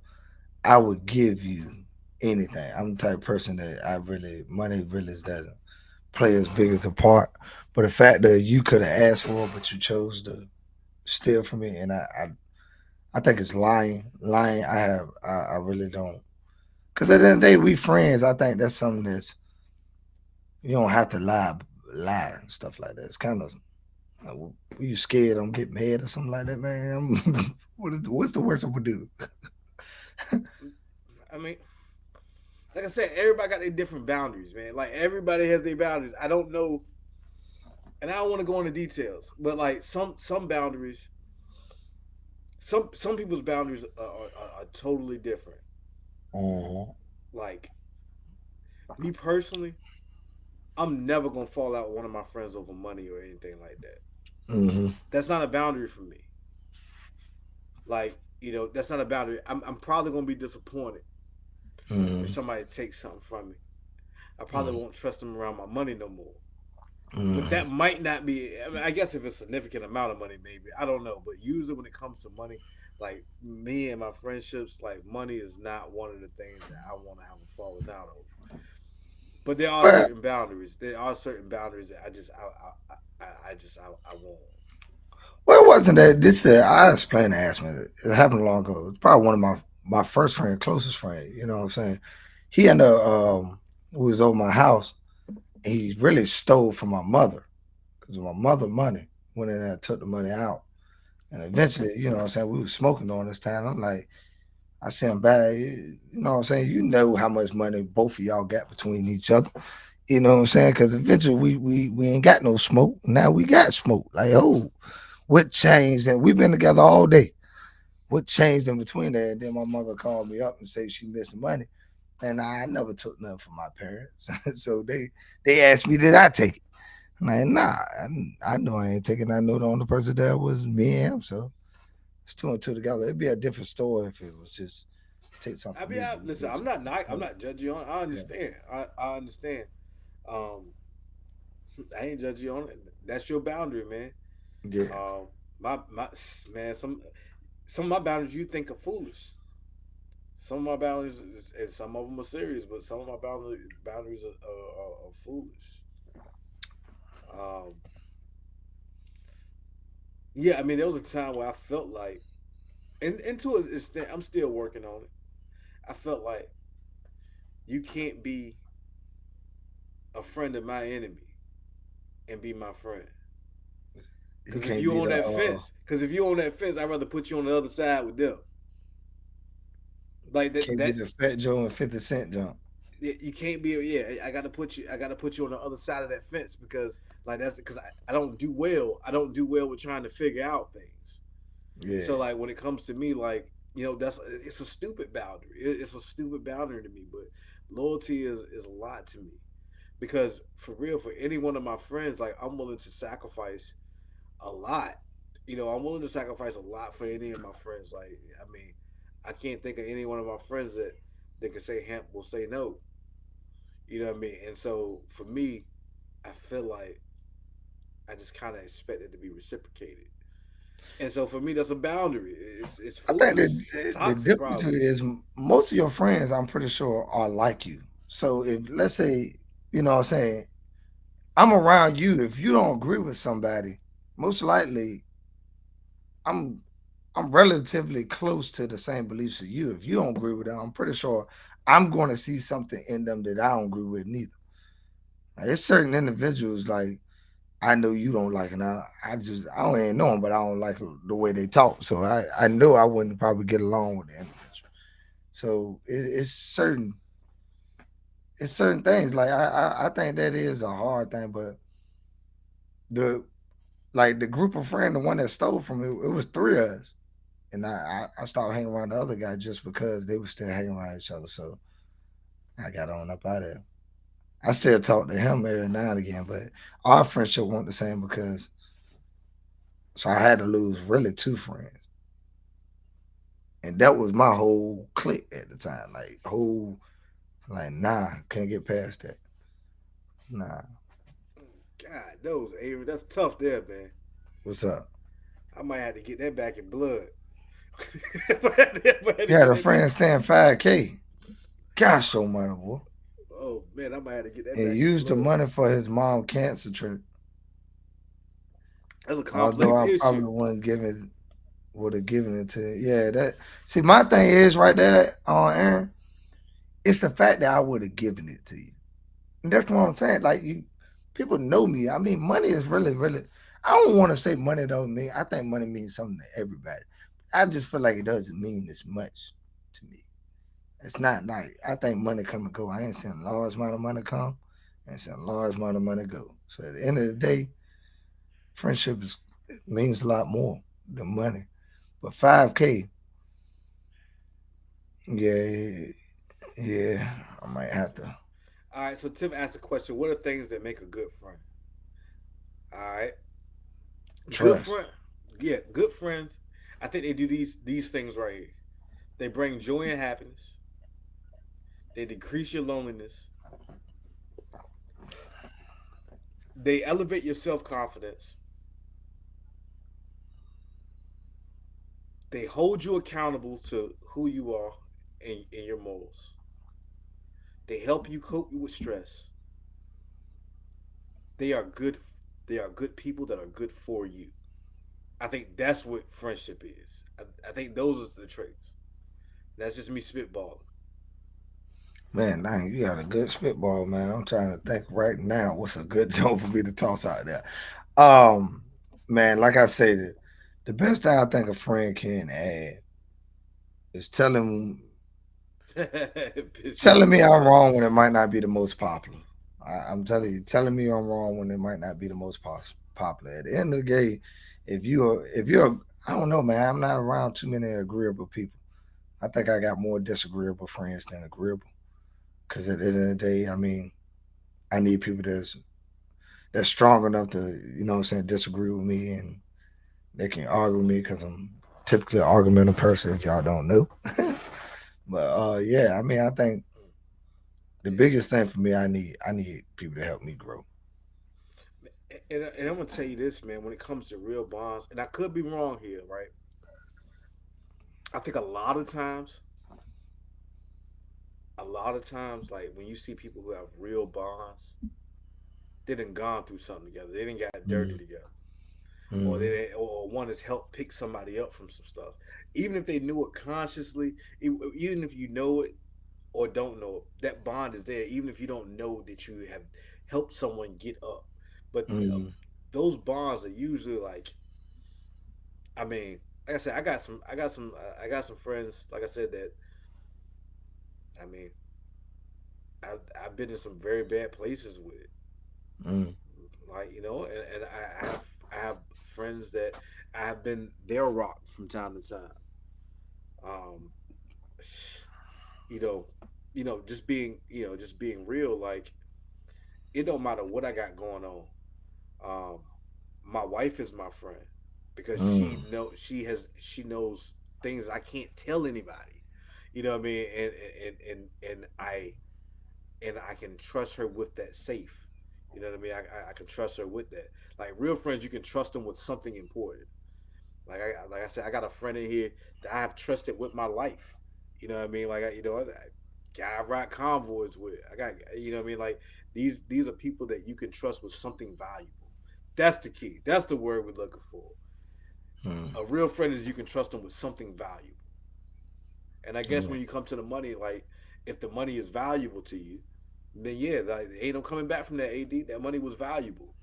I would give you anything. I'm the type of person that I really money really doesn't play as big as a part. But the fact that you could have asked for it, but you chose to steal from me, and I think it's lying. Lying. I really don't. Because at the end of the day, we friends. I think that's something that's you don't have to lie and stuff like that. It's kind of were you scared I'm getting mad or something like that, man? What's the worst I would do? I mean, like I said, everybody got their different boundaries, man. Like everybody has their boundaries. I don't know, and I don't want to go into details, but like some boundaries, some people's boundaries are totally different. Mhm. Like me personally, I'm never gonna fall out with one of my friends over money or anything like that. Mhm. That's not a boundary for me. Like, that's not a boundary. I'm probably gonna be disappointed if Mhm. somebody takes something from me. I probably Mhm. won't trust them around my money no more. But Mhm. that might not be. I mean, I guess if it's a significant amount of money, maybe I don't know. But usually, when it comes to money, like me and my friendships, like money is not one of the things that I want to have a falling out over. But there are Well, certain boundaries. There are certain boundaries that I won't. well, it wasn't that. I explained the Aspen. It happened long ago. It's probably one of my first friend, closest friend. You know what I'm saying? He ended up who was over my house. He really stole from my mother because my mother money went in there and took the money out. And eventually, you know what I'm saying, we was smoking during this time. I'm like, I see him back, you know what I'm saying? You know how much money both of y'all got between each other. You know what I'm saying? Because eventually we ain't got no smoke. Now we got smoke. Like, oh, what changed? And we've been together all day. What changed in between that? And then my mother called me up and said she missing money. And I never took nothing from my parents. So they asked me, did I take it? I'm like, nah, I know I ain't taking. I know the only person there was me and him. So it's two and two together. It'd be a different story if it was just take something I from mean, me, but you listen. take I'm something not. I'm from me. not judging you on it. I Yeah. understand. I understand. Um, I ain't judging you on it. That's your boundary, man. Yeah. My man. Some of my boundaries you think are foolish. Some of my boundaries, and some of them are serious, but some of my boundaries are foolish. Um, yeah, I mean, there was a time where I felt like, and to an extent, I'm still working on it. I felt like you can't be a friend of my enemy and be my friend. You Because if can't you be on the that fence, I'd rather put you on the other side with them. Like that. can't be the Fat Joe and 50 Cent jump. You can't be. Yeah, I got to put you. I got to put you on the other side of that fence because like that's because I don't do well. I don't do well with trying to figure out things. Yeah. So like when it comes to me, like that's it's a stupid boundary. It's a stupid boundary to me. But loyalty is a lot to me because for real, for any one of my friends, like I'm willing to sacrifice a lot. I'm willing to sacrifice a lot for any of my friends. Like I mean, I can't think of any one of my friends that can say Hamp will say no. You know what I mean? And so for me, I feel like I just kind of expect it to be reciprocated. And so for me, that's a boundary. It's I think foolish. It's that the toxic, difference probably. is most of your friends, I'm pretty sure, are like you. So if let's say, you know what I'm saying, I'm around you, if you don't agree with somebody, most likely I'm I'm relatively close to the same beliefs as you. If you don't agree with them, I'm pretty sure I'm going to see something in them that I don't agree with neither. Like, there's certain individuals like I know you don't like, and I don't even know them, but I don't like the way they talk. So I know I wouldn't probably get along with the individual. So it's certain things. Like I think that is a hard thing, but the like the group of friends, the one that stole from me, it was three of us. And I started hanging around the other guy just because they were still hanging around each other. So I got on up out of there. I still talk to him every now and again, but our friendship wasn't the same because so I had to lose really two friends. And that was my whole clique at the time. Like nah, can't get past that. Nah. God, those Avery, that's tough there, man. What's up? I might have to get that back in blood. I might have to You had get a that back. friend stand 5K. Gosh, so money, boy. Oh man, I might have to get that And back in used the blood. money for his mom cancer trip. That's a Although complex I issue. probably would have given it to him. Yeah, that see my thing is right there on Aaron, it's the fact that I would have given it to you. And that's what I'm saying. Like you people know me. I mean, money is really, really I don't want to say money don't mean I think money means something to everybody. I just feel like it doesn't mean as much to me. It's not like I think money come and go. I ain't saying large amount of money come. I ain't saying large amount of money go. So at the end of the day, friendship means a lot more than money. But 5K, yeah, yeah, I might have to All right, so Tim asked a question. What are things that make a good friend? All right, good trust. friend. Yeah, good friends. I think they do these things right here. They bring joy and happiness. They decrease your loneliness. They elevate your self confidence. They hold you accountable to who you are and your morals. They help you cope with stress. They are good. They are good people that are good for you. I think that's what friendship is. I think those are the traits. That's just me spitballing. Man, dang, you got a good spitball, man. I'm trying to think right now what's a good joke for me to toss out there. Um, man, like I said, the best thing I think a friend can add is Piss your telling me ass I'm off. wrong when it might not be the most popular. I'm telling you, telling me I'm wrong when it might not be the most popular. At the end of the day, if you're, I don't know, man. I'm not around too many agreeable people. I think I got more disagreeable friends than agreeable. Because at the end of the day, I mean, I need people that's strong enough to, what I'm saying, disagree with me and they can argue with me because I'm typically an argumentative person. If y'all don't know, but yeah, I mean, I think the Yeah. biggest thing for me, I need people to help me grow. And I'm gonna tell you this, man. When it comes to real bonds, and I could be wrong here, right? I think a lot of times, like when you see people who have real bonds, they done gone through something together. They didn't got dirty Mm, together, or mm, or one has helped pick somebody up from some stuff. Even if they knew it consciously, even if you know it or don't know it, that bond is there. Even if you don't know that you have helped someone get up, but mm, those bonds are usually like, I mean, like I said, I got some friends. Like I said, that I mean, I've been in some very bad places with it. mm, Like and I have friends that I have been their rock from time to time. Um, you know, just being real. Like it don't matter what I got going on. Um, my wife is my friend because mm, she knows things I can't tell anybody. You know what I mean? And I can trust her with that safe. You know what I mean? I can trust her with that. Like real friends, you can trust them with something important. Like I said, I got a friend in here that I have trusted with my life. You know what I mean? Guy I ride convoys with. I got what I mean. Like these are people that you can trust with something valuable. That's the key. That's the word we're looking for. mm. A real friend is you can trust them with something valuable. And I guess Yeah. when you come to the money, like if the money is valuable to you, then yeah, like, ain't no coming back from that. AD, that money was valuable.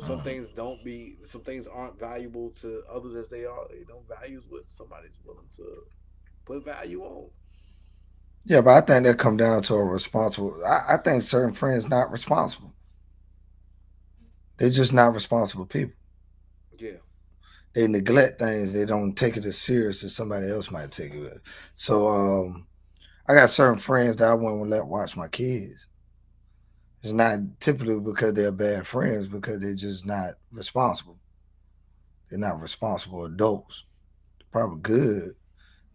Mm. Some things aren't valuable to others as they are. Values what somebody's willing to put value on. Yeah, but I think that come down to a responsible. I think certain friends not responsible. They're just not responsible people. Yeah, They neglect things. They don't take it as serious as somebody else might take it. So I got certain friends that I wouldn't let watch my kids. It's not typically because they're bad friends, because they're just not responsible. They're not responsible adults. They're probably good,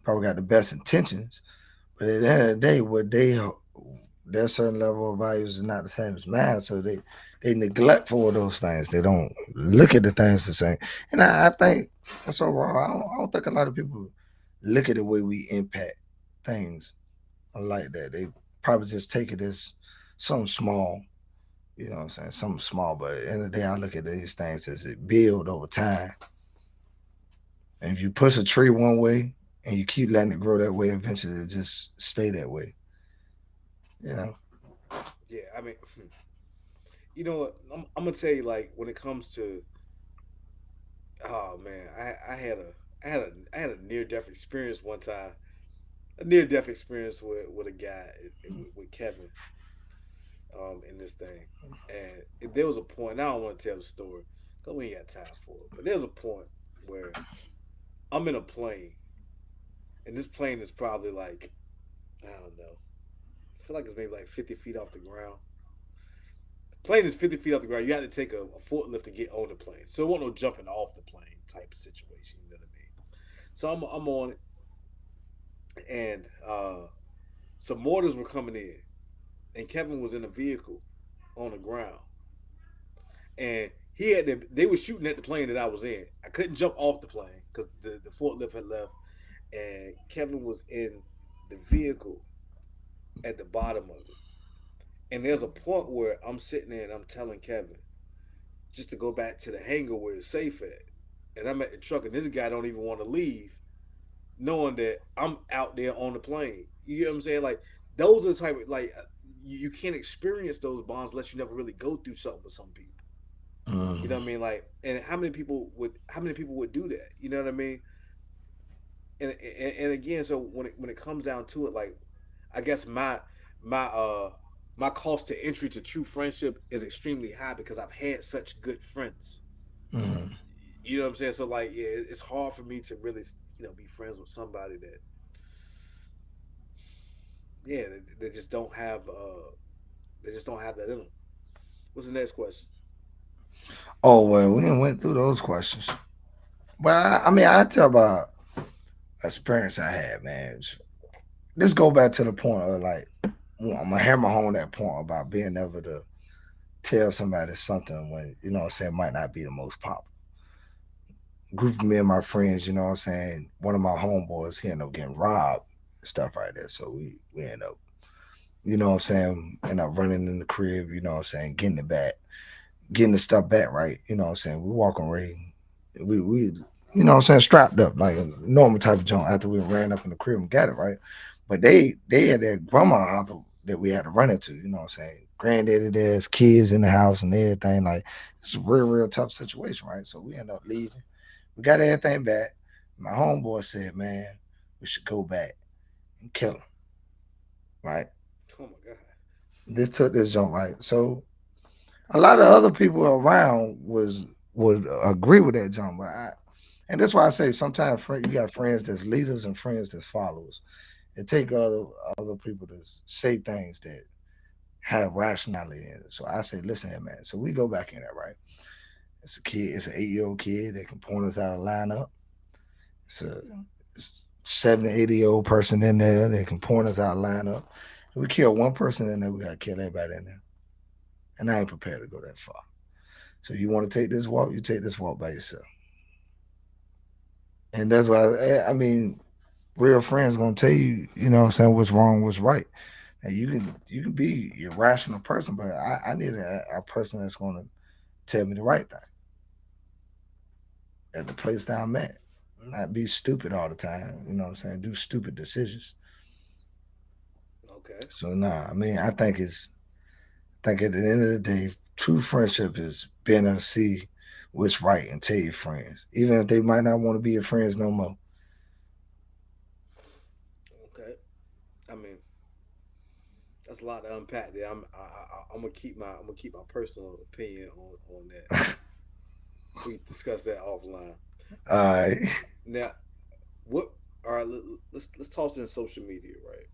probably got the best intentions, but at the end of the day, their certain level of values is not the same as mine. So they neglect for those things. They don't look at the things the same. And I think that's so wrong. I don't think a lot of people look at the way we impact things like that. They probably just take it as something small. You know what I'm saying? Something small, but at the end of the day, I look at these things as it build over time. And if you push a tree one way and you keep letting it grow that way, eventually it just stay that way. You know? yeah. I mean, you know what? I'm gonna tell you, like when it comes to, oh man, I had a near death experience one time. A near death experience with a guy with Kevin in this thing, and there was a point. Now I don't want to tell the story because we ain't got time for it. But there's a point where I'm in a plane, and this plane is probably like, I don't know. I feel like it's maybe like 50 feet off the ground. The plane is 50 feet off the ground. You have to take a forklift to get on the plane. So it wasn't no jumping off the plane type of situation. You know what I mean? So I'm on it, and some mortars were coming in, and Kevin was in a vehicle on the ground, and he had to. They were shooting at the plane that I was in. I couldn't jump off the plane because the forklift had left, and Kevin was in the vehicle at the bottom of it. And there's a point where I'm sitting there and I'm telling Kevin just to go back to the hangar where it's safe at. And I'm at the truck, and this guy don't even want to leave, knowing that I'm out there on the plane. You know what I'm saying? Like those are the type of like you can't experience those bonds unless you never really go through something with some people. You know what I mean? Like, and how many people would do that? You know what I mean? And again, so when it comes down to it, like I guess my my cost to entry to true friendship is extremely high because I've had such good friends. Mm. You know what I'm saying? So like, yeah, it's hard for me to really, be friends with somebody that, yeah, they just don't have, they just don't have that in them. What's the next question? Oh well, we didn't went through those questions. Well, I mean, I tell about experience I had, man. This go back to the point of like, well, I'm gonna hammer home that point about being able to tell somebody something when what I'm saying might not be the most popular. Group of me and my friends, you know what I'm saying. One of my homeboys, he ended up getting robbed, stuff like that. So we end up, what I'm saying, end up running in the crib, you know what I'm saying, getting it back, getting the stuff back, right? You know what I'm saying. We walking away, we what I'm saying, strapped up like a normal type of junk after we ran up in the crib and got it, right? But they had their grandma house that we had to run into, you know what I'm saying. Granddaddy, there's kids in the house and everything. Like it's a real tough situation, right? So we end up leaving. We got everything back. My homeboy said, man, we should go back and kill him, right? Oh my god. This took this jump, right? So a lot of other people around would agree with that jump, but and that's why I say sometimes you got friends that's leaders and friends that's followers. It take other people to say things that have rationality in it. So I say, listen here, man. So we go back in there, right? It's a kid, it's an 8-year-old kid that can point us out a lineup. It's a 70, 80-year-old person in there that can point us out a lineup. If we kill one person in there, we gotta kill everybody in there. And I ain't prepared to go that far. So you want to take this walk, you take this walk by yourself. And that's why I mean, real friends gonna tell you, you know what I'm saying, what's wrong, what's right. And you can be a rational person, but I need a person that's gonna tell me the right thing at the place that I'm at. Not be stupid all the time, you know what I'm saying? Do stupid decisions. Okay. So nah, I mean, I think at the end of the day, true friendship is being able to see what's right and tell your friends, even if they might not want to be your friends no more. Okay. I mean, that's a lot to unpack there. I'm gonna keep my personal opinion on that. We discuss that offline. All right. Now, what? All right. Let's toss in social media, right?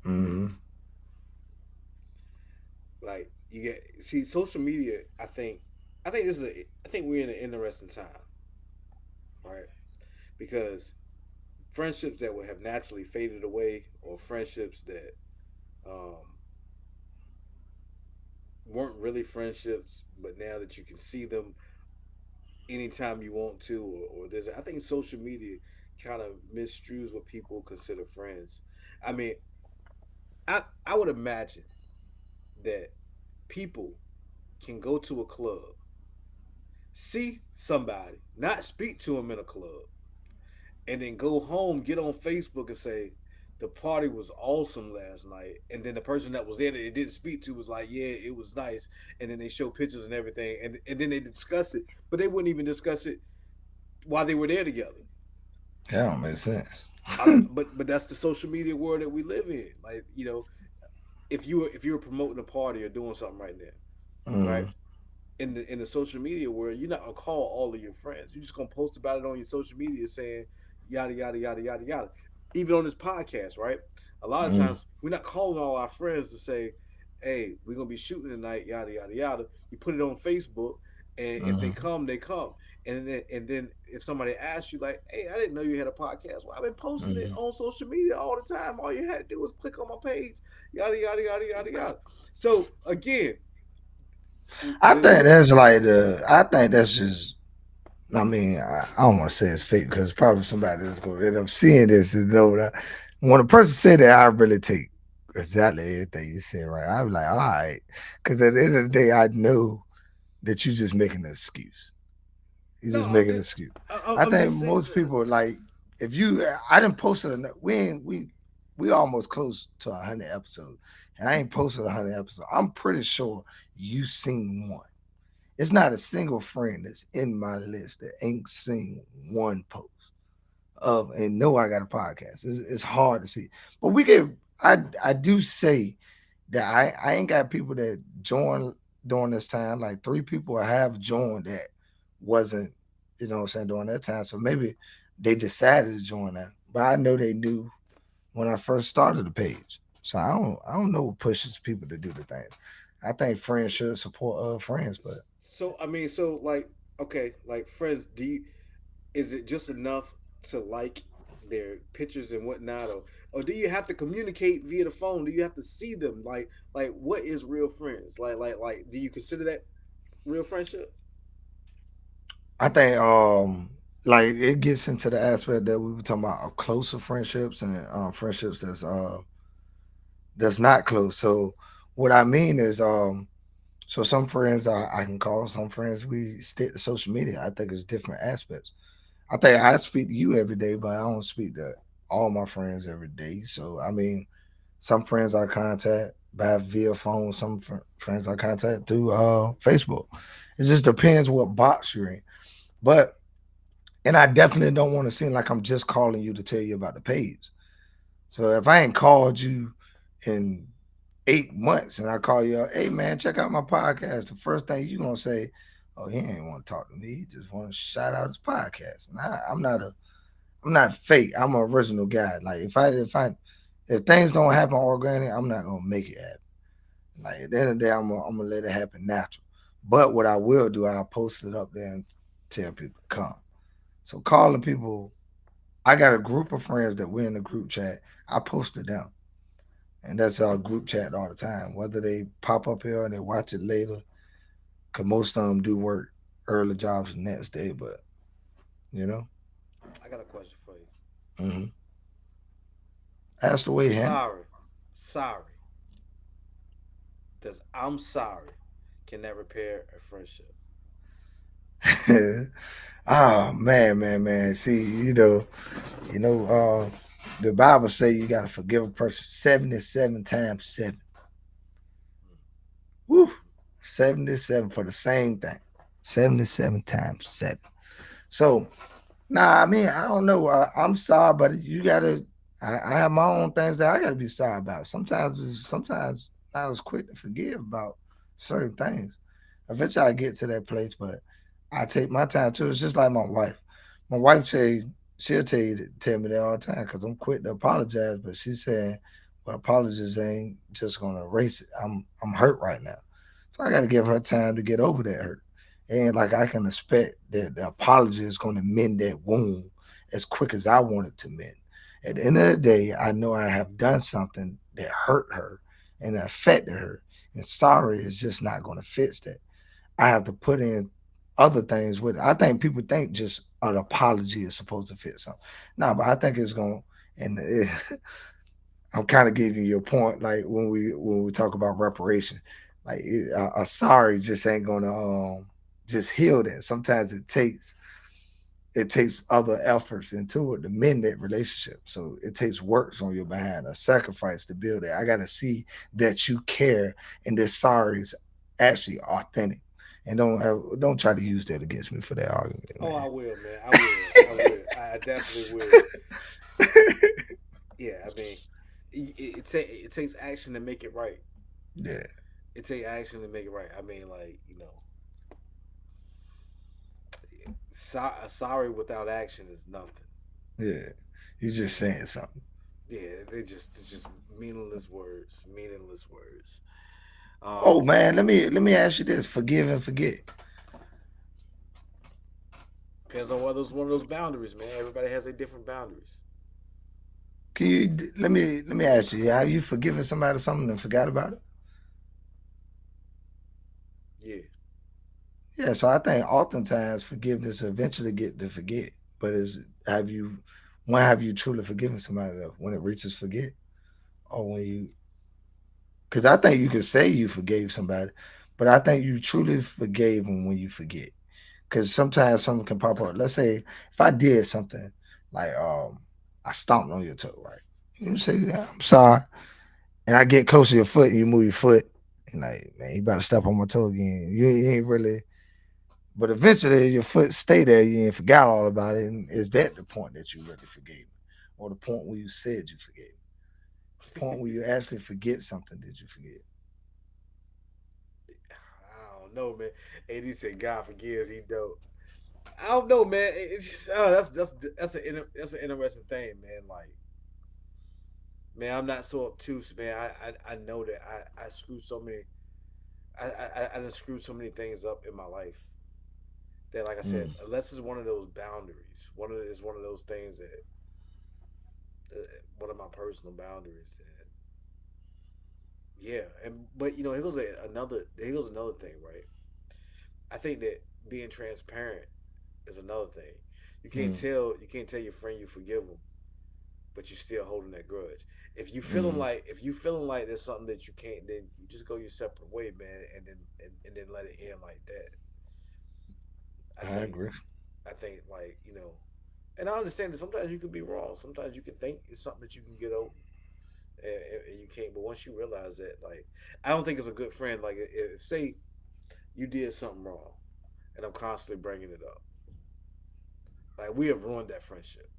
Mm-hmm. Like you get see social media. I think we're in an interesting time, right? Because friendships that would have naturally faded away, or friendships that um, weren't really friendships, but now that you can see them anytime you want to, or there's, I think social media kind of misstrues what people consider friends. I mean, I would imagine that people can go to a club, see somebody, not speak to them in a club, and then go home, get on Facebook and say, the party was awesome last night. And then the person that was there that they didn't speak to was like, yeah, it was nice. And then they show pictures and everything. And then they discuss it, but they wouldn't even discuss it while they were there together. That don't make sense. But that's the social media world that we live in. Like, if you were promoting a party or doing something right now, right? Mm, In the social media world, you're not gonna call all of your friends. You're just gonna post about it on your social media saying, yada yada yada yada yada. Even on this podcast, right? A lot of Mm, times we're not calling all our friends to say, "Hey, we're gonna be shooting tonight," yada yada yada. You put it on Facebook, and if they mhm. come, they come. And then if somebody asks you like, "Hey, I didn't know you had a podcast," well, I've been posting it Mhm. on social media all the time. All you had to do was click on my page, yada yada yada yada yada. So again, I there's think no. that's like the. I think that's just. I mean, I don't want to say it's fake because probably somebody that's going to end up seeing this and know that when a person say that, I really take exactly everything you said, right? I'm like, all right, because at the end of the day, I know that you're just making an excuse. You're No, just I'm making an just, excuse. I- I I'm think just saying. most people like if you. I didn't post it. We almost close to 100 episodes, and I ain't posted 100 episodes. I'm pretty sure you seen one. It's not a single friend that's in my list that ain't seen one post of and know I got a podcast. It's hard to see, but we get. I do say that I ain't got people that join during this time. Like 3 people I have joined that wasn't what I'm saying during that time. So maybe they decided to join that, but I know they knew when I first started the page. So I don't know what pushes people to do the things. I think friends should support friends, but So I mean, so like, okay, like friends, is it just enough to like their pictures and whatnot, or do you have to communicate via the phone? Do you have to see them? Like what is real friends? Like, do you consider that real friendship? I think like it gets into the aspect that we were talking about of closer friendships and friendships that's not close. So what I mean is so some friends I can call, some friends we stick to social media. I think it's different aspects. I think I speak to you every day, but I don't speak to all my friends every day. So I mean, some friends I contact by via phone, some friends I contact through Facebook. It just depends what box you're in. But and I definitely don't want to seem like I'm just calling you to tell you about the page. So if I ain't called you in 8 months and I call you, hey man, check out my podcast, the first thing you gonna say, oh, he ain't want to talk to me. He just want to shout out his podcast. And I'm not fake. I'm an original guy. Like if things don't happen organic, I'm not gonna make it happen. Like at the end of the day, I'm gonna let it happen natural. But what I will do, I'll post it up there and tell people to come. So calling people, I got a group of friends that we're in the group chat. I posted them. And that's our group chat all the time. Whether they pop up here and they watch it later, because most of them do work early jobs the next day, but you know. I got a question for you. hmm That's the way, Ham. Sorry. Does I'm sorry can that repair a friendship? Oh man. See, the Bible say you gotta forgive a person 77 times seven. Woo! 77 for the same thing. 77 times seven. So nah, I mean, I don't know. I'm sorry, but you gotta. I have my own things that I gotta be sorry about. Sometimes not as quick to forgive about certain things. Eventually, I get to that place, but I take my time too. It's just like my wife. My wife she'll tell me that all the time because I'm quick to apologize, but she's saying, "Well, apologies ain't just gonna erase it. I'm hurt right now, so I got to give her time to get over that hurt." And like I can expect that the apology is going to mend that wound as quick as I want it to mend. At the end of the day, I know I have done something that hurt her and affected her. And sorry is just not going to fix that. I have to put in other things with it. I think people think just an apology is supposed to fix something. No, but I think it's going and I'm kind of giving you a point like when we talk about reparation, like a sorry just ain't gonna just heal that. Sometimes it takes other efforts into it to mend that relationship. So it takes works on your behind, a sacrifice to build it. I gotta see that you care and this sorry is actually authentic. And don't try to use that against me for that argument, Oh, I man. will, man. I will. I will. I definitely will. Yeah, I mean, it takes action to make it right. Yeah. It takes action to make it right. I mean, like, sorry without action is nothing. Yeah. You just saying something. Yeah, it's just meaningless words. Meaningless words. Oh Um, man, let me ask you this. Forgive and forget. Depends on whether it's one of those boundaries, man. Everybody has their different boundaries. Can you let me ask you, have you forgiven somebody something and forgot about it? Yeah. Yeah, so I think oftentimes forgiveness eventually get to forget. But is have you when have you truly forgiven somebody though? When it reaches forget? Or when you because I think you can say you forgave somebody, but I think you truly forgave them when you forget. Because sometimes something can pop up. Let's say if I did something like I stomped on your toe, right? You say, yeah, I'm sorry. And I get close to your foot and you move your foot, and like, man, you better step on my toe again. You ain't really, but eventually your foot stay there, you ain't forgot all about it. And is that the point that you really forgave me? Or the point where you said you forgave me? The point where you actually forget something did you forget? I don't know, man. AD said God forgives, he don't. I don't know, man. It's just that's an interesting thing, man. Like, man, I'm not so obtuse, man. I know that I screw so many I done screwed so many things up in my life that, like I said, Mm, unless it's one of those boundaries, one of those things that one of my personal boundaries that yeah, and but here goes another thing, right? I think that being transparent is another thing. mm, You can't tell your friend you forgive them, but you're still holding that grudge. mm. If you feeling like there's something that you can't, then you just go your separate way, man, and then let it end like that. I I think agree. I think like and I understand that sometimes you could be wrong. Sometimes you can think it's something that you can get over, and you can't. But once you realize that, like, I don't think it's a good friend. Like, if say you did something wrong, and I'm constantly bringing it up, like we have ruined that friendship.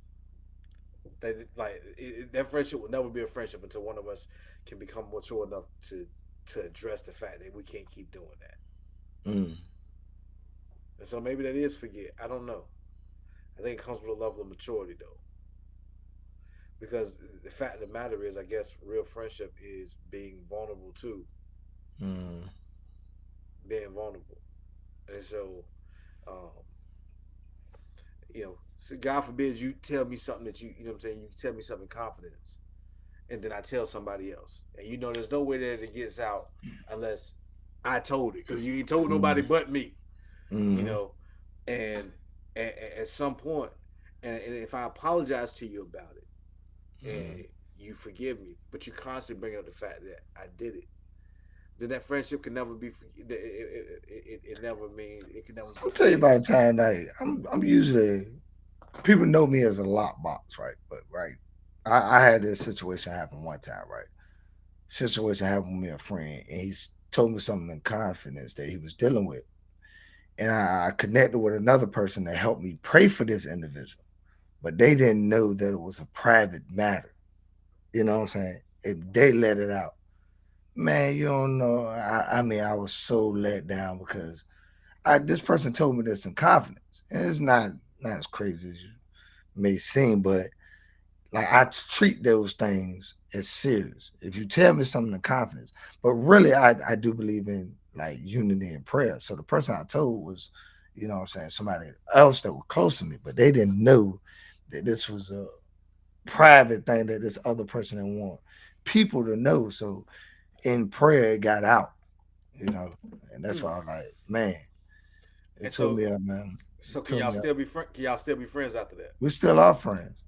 That friendship will never be a friendship until one of us can become mature enough to address the fact that we can't keep doing that. Mm. And so maybe that is forget. I don't know. I think it comes with a level of maturity though, because the fact of the matter is, I guess real friendship is being vulnerable too, Mm. being vulnerable, and so um, so God forbid you tell me something that you know what I'm saying. You tell me something in confidence, and then I tell somebody else, and there's no way that it gets out unless I told it, because you ain't told nobody Mm. but me, you Mm. know, and, at some point, and if I apologize to you about it, Mm. and you forgive me, but you constantly bring up the fact that I did it, then that friendship can never be. It never means it can never be I'll tell you about a forgiven. time like I'm usually people know me as a lock box, right? But right, I had this situation happen one time, right? Situation happened with me and a friend, and he's told me something in confidence that he was dealing with, and I connected with another person that helped me pray for this individual, but they didn't know that it was a private matter. You know what I'm saying? And they let it out. Man, you don't know. I mean, I was so let down because this person told me this in confidence, and it's not as crazy as you may seem, but like I treat those things as serious. If you tell me something in confidence, but really I do believe in like unity and prayer. So the person I told was, you know what I'm saying, somebody else that was close to me, but they didn't know that this was a private thing that this other person didn't want people to know. So in prayer it got out, you know, and that's Hmm. why I was like, man, it And told so, me up, man. It can told y'all me up. still be Can y'all still be friends after that? We still are friends.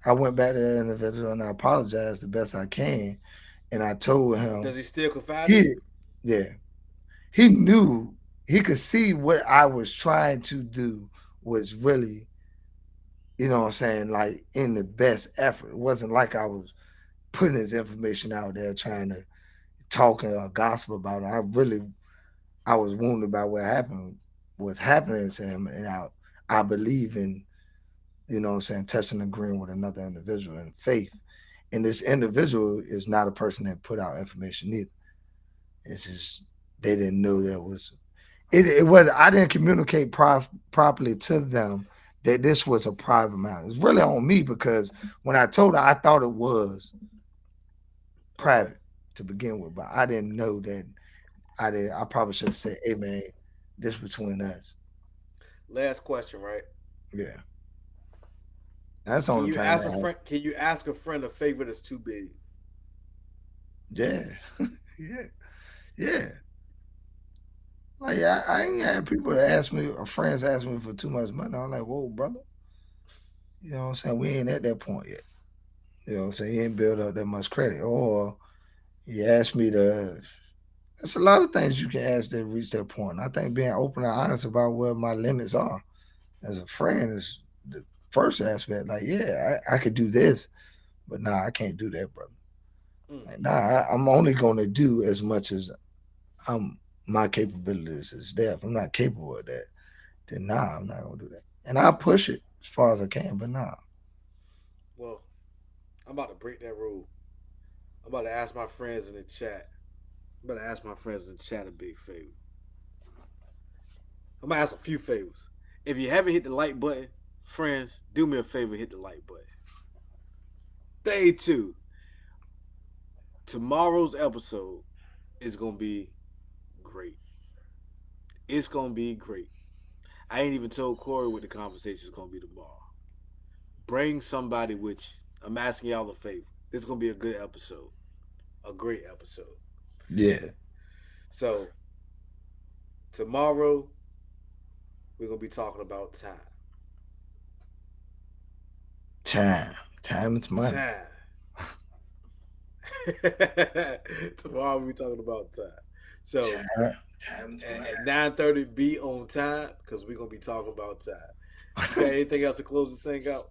I went back to that individual and I apologized the best I can. And I told Does him he still confide in he you? yeah, he knew he could see what I was trying to do was really, you know what I'm saying, like in the best effort. It wasn't like I was putting his information out there trying to talk a gospel about it. I was wounded by what happened, what's happening to him. And I believe in, you know what I'm saying, touching and agreeing with another individual in faith. And this individual is not a person that put out information either. It's just they didn't know that was it was I didn't communicate properly to them that this was a private matter. It's really on me because when I told her, I thought it was private to begin with, but I didn't know that. I probably should have said, "Hey man, this between us." Last question, right? Yeah, that's the Can only you time ask that a happened. friend? Can you ask a friend a favor that's too big? Yeah, yeah, yeah. Like I ain't had people that ask me, or friends ask me for too much money. I'm like, whoa, brother. You know what I'm saying? We ain't at that point yet. You know what I'm saying? You ain't built up that much credit. Or you ask me to. There's a lot of things you can ask that reach that point. I think being open and honest about where my limits are as a friend is the first aspect. Like, yeah, I could do this, but nah, I can't do that, brother. Mm. Like, nah, I'm only gonna do as much as I'm my capabilities is there. If I'm not capable of that, then nah, I'm not gonna do that. And I'll push it as far as I can, but nah. Well, I'm about to break that rule. I'm about to ask my friends in the chat. I'm about to ask my friends in the chat a big favor. I'm gonna ask a few favors. If you haven't hit the like button, friends, do me a favor, hit the like button. Day 2. Tomorrow's episode is gonna be great. It's gonna be great. I ain't even told Corey what the conversation is gonna be tomorrow. Bring somebody with you. I'm asking y'all a favor. This is gonna be a good episode. A great episode. Yeah. So tomorrow we're gonna be talking about time. Time is money. Time. Tomorrow we'll be talking about time. So Time is money. at 9:30, be on time because we're gonna be talking about time. You got anything else to close this thing out?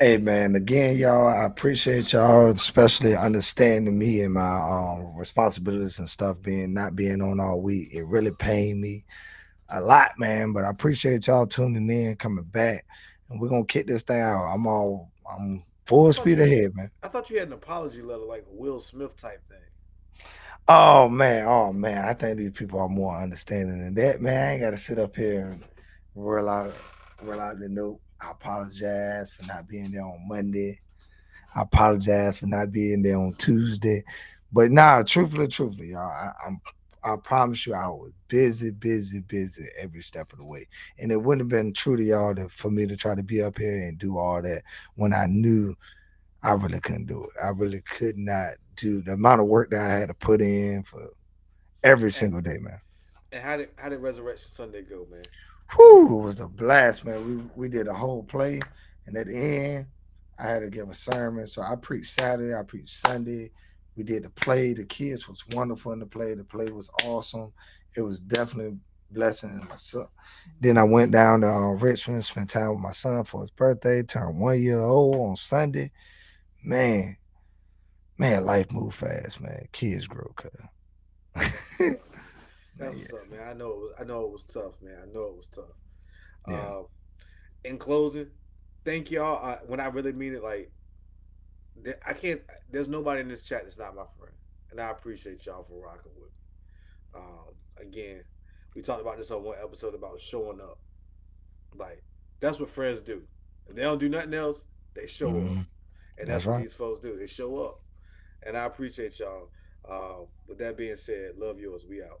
Hey man, again, y'all, I appreciate y'all, especially understanding me and my responsibilities and stuff not being on all week. It really pained me a lot, man. But I appreciate y'all tuning in, coming back, and we're gonna kick this thing out. I'm full speed ahead, man. I thought you had an apology letter like a Will Smith type thing. Oh man. I think these people are more understanding than that, man. I ain't gotta sit up here and roll out the note. I apologize for not being there on Monday. I apologize for not being there on Tuesday. But nah, truthfully, y'all, I promise you I was busy every step of the way. And it wouldn't have been true to y'all for me to try to be up here and do all that when I knew I really couldn't do it. I really could not do the amount of work that I had to put in for every single day, man. And how did Resurrection Sunday go, man? Whew, it was a blast, man. We did a whole play, and at the end, I had to give a sermon. So I preached Saturday, I preached Sunday. We did the play. The kids was wonderful in the play. The play was awesome. It was definitely a blessing. My son. Then I went down to Richmond, spent time with my son for his birthday. Turned 1 year old on Sunday. Man, life moved fast, man. Kids grow, cuz. That's what's up, man. I know it was tough, man. I know it was tough. Yeah. In closing, thank y'all. When I really mean it, like I can't. There's nobody in this chat that's not my friend, and I appreciate y'all for rocking with me. Again, we talked about this on one episode about showing up. Like that's what friends do. If they don't do nothing else, they show up, Mhm. and That's that's what right. these folks do. They show up, and I appreciate y'all. With that being said, love yours. We out.